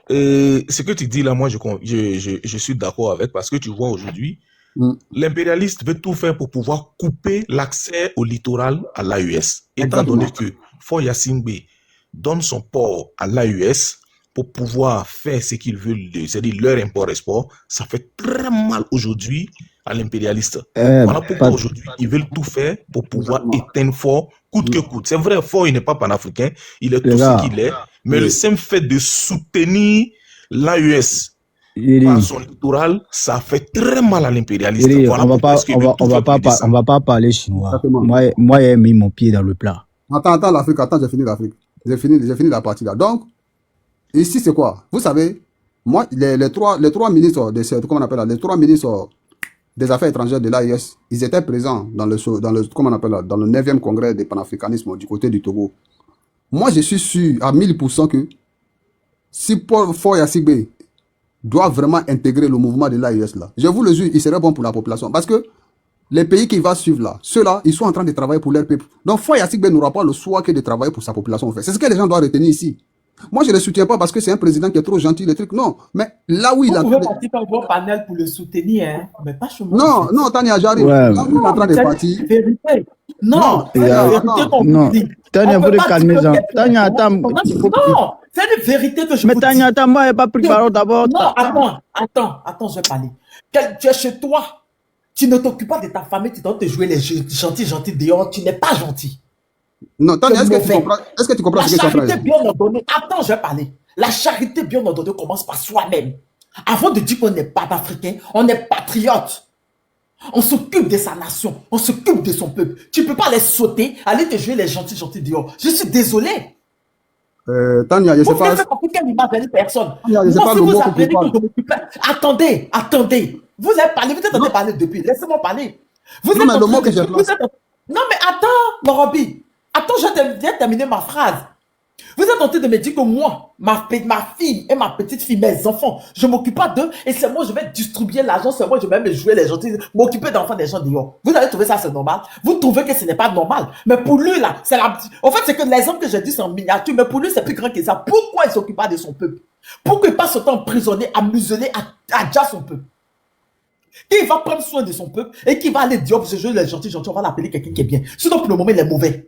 Ce que tu dis là, moi, je suis d'accord avec parce que tu vois aujourd'hui, Mm. l'impérialiste veut tout faire pour pouvoir couper l'accès au littoral à l'AES. Étant Exactement. donné que Fort Yacine Bey donne son port à l'AES pour pouvoir faire ce qu'ils veulent, c'est-à-dire leur import-export, ça fait très mal aujourd'hui à l'impérialiste. Voilà pourquoi aujourd'hui, ils veulent tout faire pour pouvoir Exactement. éteindre Fort coûte que coûte. C'est vrai, Fort, il n'est pas panafricain, il est Les tout ce gars, qu'il est, mais le Oui. simple fait de soutenir l'AES Iri, par son littoral, ça fait très mal à l'impérialiste. Iri, Voilà on va pourquoi pas, est-ce qu'il veut tout faire pour on descendre. va pas parler chinois. Exactement. Moi, j'ai mis mon pied dans le plat. Attends, l'Afrique, attends, j'ai fini l'Afrique. J'ai fini la partie là. Donc, ici, c'est quoi? Vous savez, moi, les trois ministres comment on appelle là, les trois ministres des Affaires étrangères de l'AIS, ils étaient présents dans le, comment on appelle là, dans le 9e congrès des panafricanismes du côté du Togo. Moi, je suis sûr à 1000% que si Paul Faure Yacine doit vraiment intégrer le mouvement de l'AIS là, je vous le jure, il serait bon pour la population. Parce que les pays qui vont suivre là, ceux-là, ils sont en train de travailler pour leur peuple. Donc, Faure Yacine n'aura pas le choix que de travailler pour sa population. En fait. C'est ce que les gens doivent retenir ici. Moi, je ne le soutiens pas parce que c'est un président qui est trop gentil, les trucs. Non, mais là où il Vous a... pouvez partir par vos panels pour le soutenir, hein, mais pas chez moi. Non, non, Tania, j'arrive. Ouais. Là où il est en train de C'est partir... la vérité. Non, Non, c'est Il y la a- vérité qu'on non. vous dit. Tania, On faut peut de pas calmer dire ça. que Tania, attends. Non, c'est une vérité que je Mais vous Tania, dis. attends, moi, j'ai pas pris parole d'abord. Non, attends, je vais parler. Tu es chez toi, tu ne t'occupes pas de ta famille, tu dois te jouer les gentils dehors, tu n'es pas gentil. Non, Tania, est-ce que tu mauvais. comprends, est-ce que tu comprends La ce que je suis en train de charité dire? bien ordonnée, attends, je vais parler. La charité bien ordonnée commence par soi-même. Avant de dire qu'on n'est pas africain, on est patriote. On s'occupe de sa nation, on s'occupe de son peuple. Tu ne peux pas les sauter, aller te jouer les gentils dehors. Je suis désolé. Tania, je Vous sais pas... faites compris qu'elle n'a pas personne. Tania, je sais Moi, pas si le vous mot que appelez tu parles. que je m'occupe... Attendez. Vous avez parlé, vous êtes en train de parler depuis. Laissez-moi parler. Vous Non, êtes mais en le train mot de- que j'ai vous placé... êtes en- Non, mais attends, Lorobi. Attends, j'ai terminé ma phrase. Vous êtes en train de me dire que moi, ma fille et ma petite fille, mes enfants, je m'occupe pas d'eux et c'est moi, je vais distribuer l'argent, c'est moi, je vais me jouer les gentils, m'occuper d'enfants des gens dehors. Vous allez trouver ça, c'est normal. Vous trouvez que ce n'est pas normal. Mais pour lui, là, c'est la... En fait, c'est que l'exemple que j'ai dit, c'est en miniature, mais pour lui, c'est plus grand que ça. Pourquoi il s'occupe pas de son peuple? Pourquoi il passe son temps emprisonné, à museler, à déjà son peuple? Qui va prendre soin de son peuple et qui va aller dire, oh, ce jeu, les gentils, on va l'appeler quelqu'un qui est bien. Sinon, pour le moment, il est mauvais.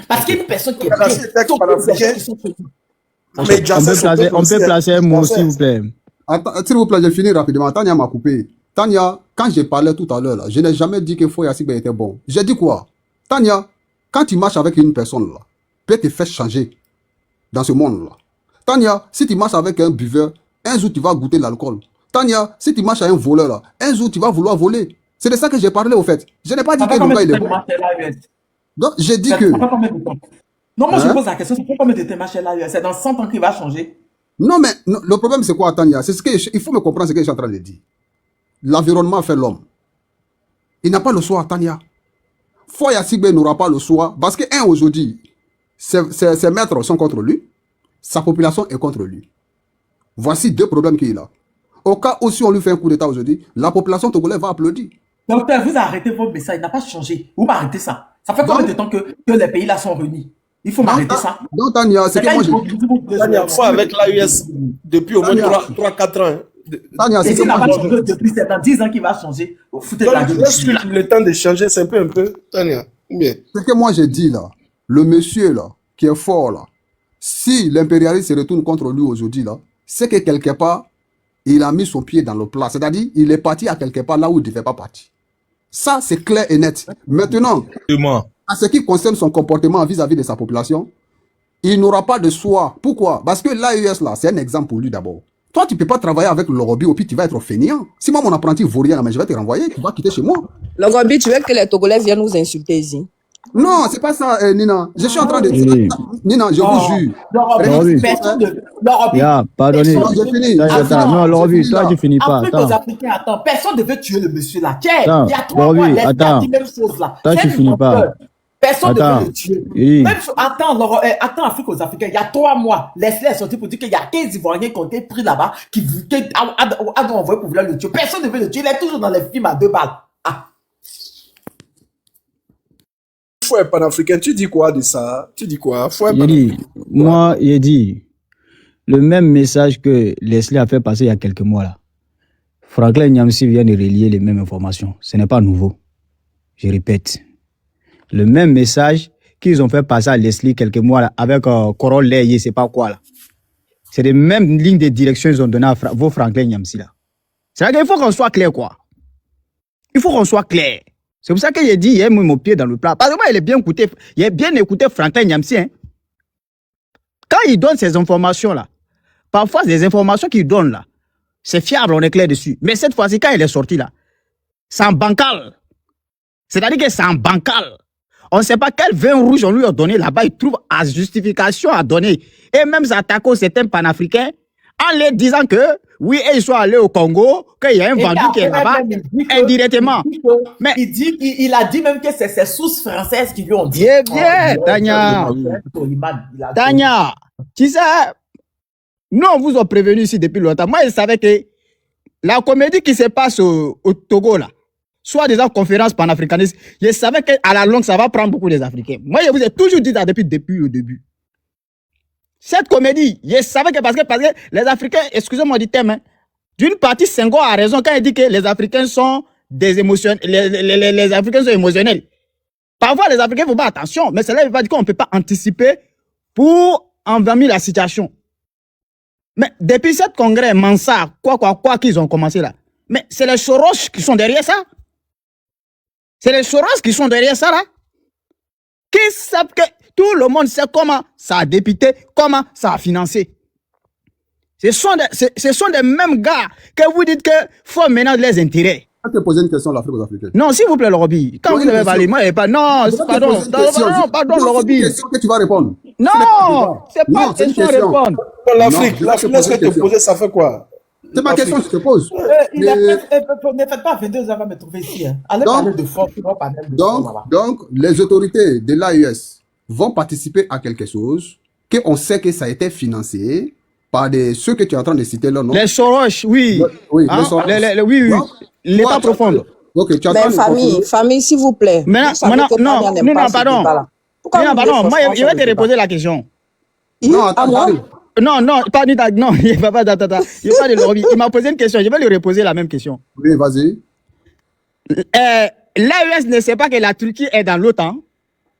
Parce qu'il y a une personne qui est bien. s'occupe des gens qui sont chez lui. On peut placer un mot, s'il vous plaît. Attends, s'il vous plaît, je finis rapidement. Tania m'a coupé. Tania, quand j'ai parlé tout à l'heure, là, je n'ai jamais dit que Faure Yacine était bon. J'ai dit quoi? Tania, quand tu marches avec une personne, là, peut-être te faire changer dans ce monde-là. Tania, si tu marches avec un buveur, un jour tu vas goûter l'alcool. Tania, si tu marches avec un voleur, là, un jour tu vas vouloir voler. C'est de ça que j'ai parlé, au fait. Je n'ai pas dit Ça que fait le combien gars, de il est temps bon. que marche l'AES? Donc, j'ai dit Ça que... fait combien de temps? Non, moi je Hein? pose la question, ça fait combien de temps marche l'AES? C'est dans 100 ans qu'il va changer. Non, mais non, le problème, c'est quoi, Tania? C'est ce que il faut me comprendre ce que je suis en train de dire. L'environnement fait l'homme. Il n'a pas le choix, Tania. Faure Yacine n'aura pas le choix parce que, aujourd'hui, ses maîtres sont contre lui, sa population est contre lui. Voici deux problèmes qu'il a. Au cas où si on lui fait un coup d'État aujourd'hui, la population togolaise va applaudir. Docteur, vous arrêtez votre message, il n'a pas changé. Vous m'arrêtez ça. Ça fait combien de temps que les pays là sont réunis? Il faut m'arrêter ça. Non, Tania, c'est que moi je... Tania, fois avec l'AUS depuis au moins 3-4 ans. Tania, Et c'est que s'il n'a moi pas je... changé depuis, c'est dans 10 ans qu'il va changer. Vous foutez de la Donc, gueule. laisse-lui le temps de changer, c'est un peu, Tania. Bien. Ce que moi j'ai dit là, le monsieur là, qui est fort là, si l'impérialisme se retourne contre lui aujourd'hui là, c'est que quelque part, il a mis son pied dans le plat. C'est-à-dire, il est parti à quelque part là où il ne devait pas partir. Ça, c'est clair et net. Maintenant, en ce qui concerne son comportement vis-à-vis de sa population, il n'aura pas de choix. Pourquoi? Parce que l'AES là, c'est un exemple pour lui d'abord. Toi, tu ne peux pas travailler avec le Roby, au pire, tu vas être fainéant. Si moi, mon apprenti vaut rien, mais je vais te renvoyer, tu vas quitter chez moi. Le Roby, tu veux que les Togolais viennent nous insulter ici? Non, c'est pas ça, Nina. Je suis en train de... Nina, je vous jure. Pardonnez. Non, j'ai fini. Attends, non, Lorobi, toi, tu finis pas. Afrique aux Africains, attends, personne ne veut tuer le monsieur là. Tiens, Attends, il y a 3 Lorobi, mois, l'Est a attends. dit même chose là. Toi, C'est tu un finis pas. menteur. Personne ne Attends. veut le tuer. Oui. Même chose- attends, Afrique aux Africains, il y a 3 mois, Leslie est sorti pour dire qu'il y a 15 Ivoiriens qui ont été pris là-bas, qui a envoyé pour vouloir le tuer. Personne ne veut le tuer, il est toujours dans les films à 2 balles. Ah. Faut un panafricain. Tu dis quoi de ça? Tu dis quoi? Faut un Il dit, panafricain. moi, il dit, le même message que Leslie a fait passer il y a quelques mois là. Franklin Nyamsi vient de relier les mêmes informations. Ce n'est pas nouveau. Je répète. Le même message qu'ils ont fait passer à Leslie quelques mois là, avec Corol Leye, c'est pas quoi là. C'est les mêmes lignes de direction qu'ils ont données à vos Franklin Nyamsi là. C'est-à-dire qu'il faut qu'on soit clair quoi. Il faut qu'on soit clair. C'est pour ça que j'ai dit, il a mis mon pied dans le plat. Parce que moi, il a bien écouté Franklin Nyamsi. Hein. Quand il donne ces informations là, parfois les informations qu'il donne là, c'est fiable, on est clair dessus. Mais cette fois-ci, quand il est sorti là, c'est en bancal. C'est-à-dire que c'est en bancal. On ne sait pas quel vin rouge on lui a donné là-bas. Il trouve à justification à donner. Et même s'attaquer certains panafricains en leur disant que, oui, ils sont allés au Congo, qu'il y a un vendu qui est là-bas, indirectement. Mais il a dit même que c'est ses sources françaises qui lui ont dit. Bien, Tania. Tania, tu sais, nous, on vous a prévenu ici depuis longtemps. Moi, je savais que la comédie qui se passe au Togo, là, soit des conférences panafricanistes, je savais qu'à la longue, ça va prendre beaucoup des Africains. Moi, je vous ai toujours dit ça depuis le début. Cette comédie, je savais que parce que les Africains, excusez-moi du terme, hein, d'une partie, Senghor a raison quand il dit que les Africains sont des émotionnels, les Africains sont émotionnels. Parfois, les Africains ne font pas attention, mais cela ne veut pas dire qu'on ne peut pas anticiper pour envahir la situation. Mais depuis cette congrès, Mansart, quoi qu'ils ont commencé là. Mais c'est les Soros qui sont derrière ça. C'est les Soros qui sont derrière ça là. Qui savent que tout le monde sait comment ça a dépité, comment ça a financé. Ce sont des mêmes gars que vous dites que faut ménager les intérêts. Je vais te poser une question, l'Afrique aux Africains. Non, s'il vous plaît, Lorobi. Quand vous avez parlé, moi, il n'y a pas. Non, pardon, Lorobi. C'est une question que tu vas répondre. Non, c'est pas une question à répondre. L'Afrique, laisse-moi te poser, ça fait quoi? C'est ma question que je te pose. Ne faites pas 22 ans à me trouver ici. Hein. Allez parler de force, donc, les autorités de l'AES vont participer à quelque chose qu'on sait que ça a été financé par ceux que tu es en train de citer là, non? Les Soros, oui. Oui, hein? les Soros. Oui. L'État profond. Ok, tu as Mais famille, s'il vous plaît. Maintenant, pardon. Moi, je vais te reposer la question. Non, attends. Non, pas du tout. Non, il va pas de Lorobi. Il m'a posé une question. Je vais lui reposer la même question. Oui, vas-y. L'AES ne sait pas que la Turquie est dans l'OTAN.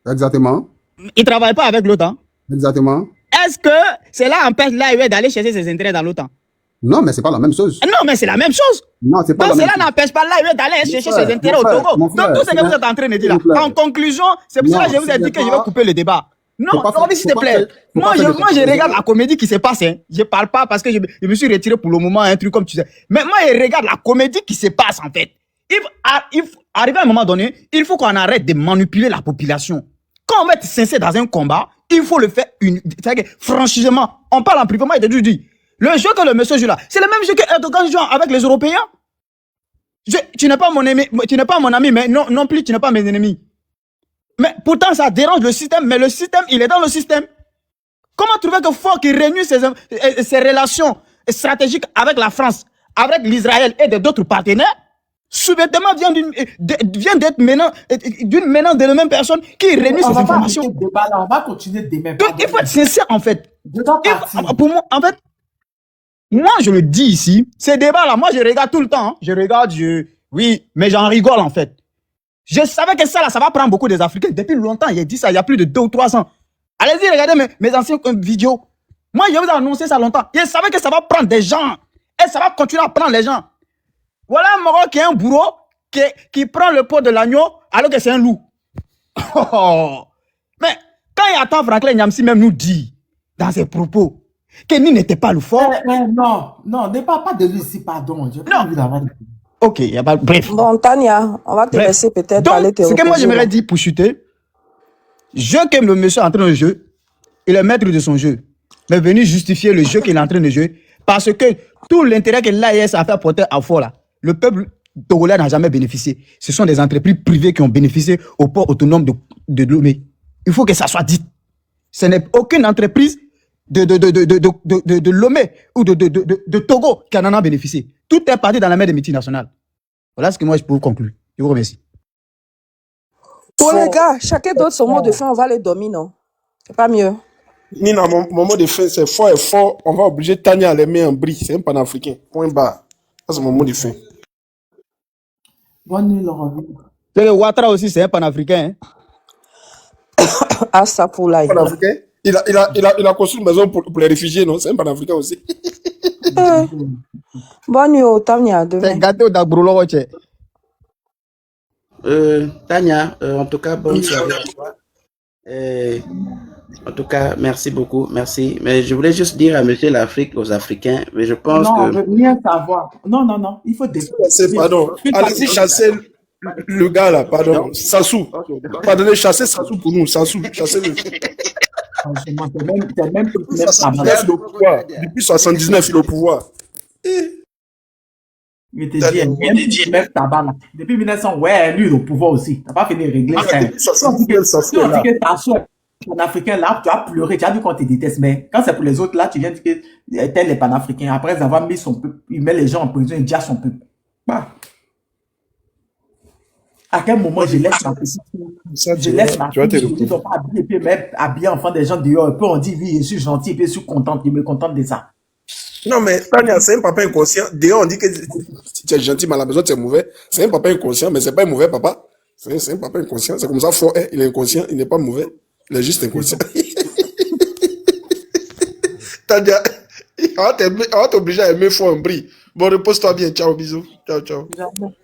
Exactement. Il ne travaille pas avec l'OTAN. Exactement. Est-ce que cela empêche l'AES d'aller chercher ses intérêts dans l'OTAN? Non, mais c'est pas la même chose. Non, mais c'est la même chose. Non, c'est pas donc la même cela n'empêche pas l'AES d'aller chercher ses intérêts au Togo. Donc tout ce que vous êtes en train de dire là. En conclusion, c'est pour ça que je vous ai dit que je vais couper le débat. Non, s'il te plaît. Moi, je regarde la comédie qui se passe. Hein. Je parle pas parce que je me suis retiré pour le moment, un truc comme tu sais. Mais moi, je regarde la comédie qui se passe en fait. Arrivé à un moment donné, il faut qu'on arrête de manipuler la population. Quand on va être sincère dans un combat, il faut le faire franchement. On parle en privé, moi, je te dis. Le jeu que le monsieur joue là, c'est le même jeu que Erdogan joue avec les Européens. Tu n'es pas mon ami, mais non plus, tu n'es pas mes ennemis. Mais pourtant, ça dérange le système, mais le système, il est dans le système. Comment trouver que faut qu'il réunisse ses relations stratégiques avec la France, avec l'Israël et d'autres partenaires, subitement vient d'être d'une menace de la même personne qui réunit ces informations. On va continuer demain. Donc, il faut être sincère, en fait. Pour moi, en fait, moi, je le dis ici, ces débats-là, moi, je regarde tout le temps. Hein. Oui, mais j'en rigole, en fait. Je savais que ça, là, ça va prendre beaucoup des Africains. Depuis longtemps, il a dit ça, il y a plus de 2 ou 3 ans. Allez-y, regardez mes anciennes vidéos. Moi, je vous ai annoncé ça longtemps. Je savais que ça va prendre des gens. Et ça va continuer à prendre les gens. Voilà un Maroc qui est un bourreau qui prend le pot de l'agneau alors que c'est un loup. Mais quand il attend Franklin Nyamsi même nous dit dans ses propos que Ni n'était pas le fort. Non, ne parle pas de lui ici, pardon. Je pas envie d'avoir des... Ok, il y a pas... Bref. Bon, Tania, on va te laisser peut-être aller te reposer. Ce que moi j'aimerais dire pour chuter, je que le monsieur est en train de jouer, il est maître de son jeu, mais venu justifier le jeu qu'il est en train de jouer, parce que tout l'intérêt que l'AES a fait porter à fort là, le peuple togolais n'a jamais bénéficié. Ce sont des entreprises privées qui ont bénéficié au port autonome de Lomé. Il faut que ça soit dit. Ce n'est aucune entreprise de Lomé ou de Togo qui en a bénéficié. Tout est parti dans la main des multinationales. Voilà ce que moi je peux vous conclure. Je vous remercie. Pour les gars, chacun donne son mot de fin, on va les dormir, non? C'est pas mieux. Nina, mon mot de fin, c'est fort et fort. On va obliger Tania à les mettre en bris. C'est un panafricain. Point barre. Ça, c'est mon mot de fin. Bonne nuit, Laurent. C'est que Ouattara aussi, c'est un panafricain. Hein? Ah, ça pour là. Panafricain. Il a construit une maison pour les réfugiés, non? C'est un panafricain aussi. Bonne nuit, Tania. Demain. C'est gâté au Dabrolo, ok. Tania, en tout cas, bonne soirée à toi. En tout cas, merci beaucoup, merci. Mais je voulais juste dire à Monsieur l'Afrique, aux Africains, mais je pense Non, on que... veut rien savoir. Non. Il faut Pardon. Allez-y chasser le gars là, pardon. Sassou. Pardonnez, chassez Sassou pour nous. Sassou, chassez-le. Franchement, c'est même Il est au pouvoir. Depuis 79, il est au pouvoir. Mais t'es dit, même tabac là. Depuis 1900, ouais, lui, il est au pouvoir aussi. T'as pas fini de régler ça. Si on dit que Sassou est panafricain là, tu as pleuré, tu as dit qu'on te déteste. Mais quand c'est pour les autres là, tu viens dire que tel est panafricain. Après avoir mis son peuple, il met les gens en prison, il dit à son peuple. Bah. À quel moment je laisse ma petite fille, je laisse ma fille, je dis donc pas habiller, puis même habiller enfant des gens dehors, et puis on dit oui, je suis gentil, et puis je suis contente, il me contente de ça. Non, mais Tania, c'est un papa inconscient. Dehors, on dit que si tu es gentil, mais à la maison, tu es mauvais. C'est un papa inconscient, mais c'est pas un mauvais papa. C'est un papa inconscient. C'est comme ça, fort, hein. Il est inconscient, il n'est pas mauvais. Il est juste inconscient. Tania, on va t'obliger à aimer fort un bris. Bon, repose-toi bien. Ciao, bisous. Ciao. Jamais.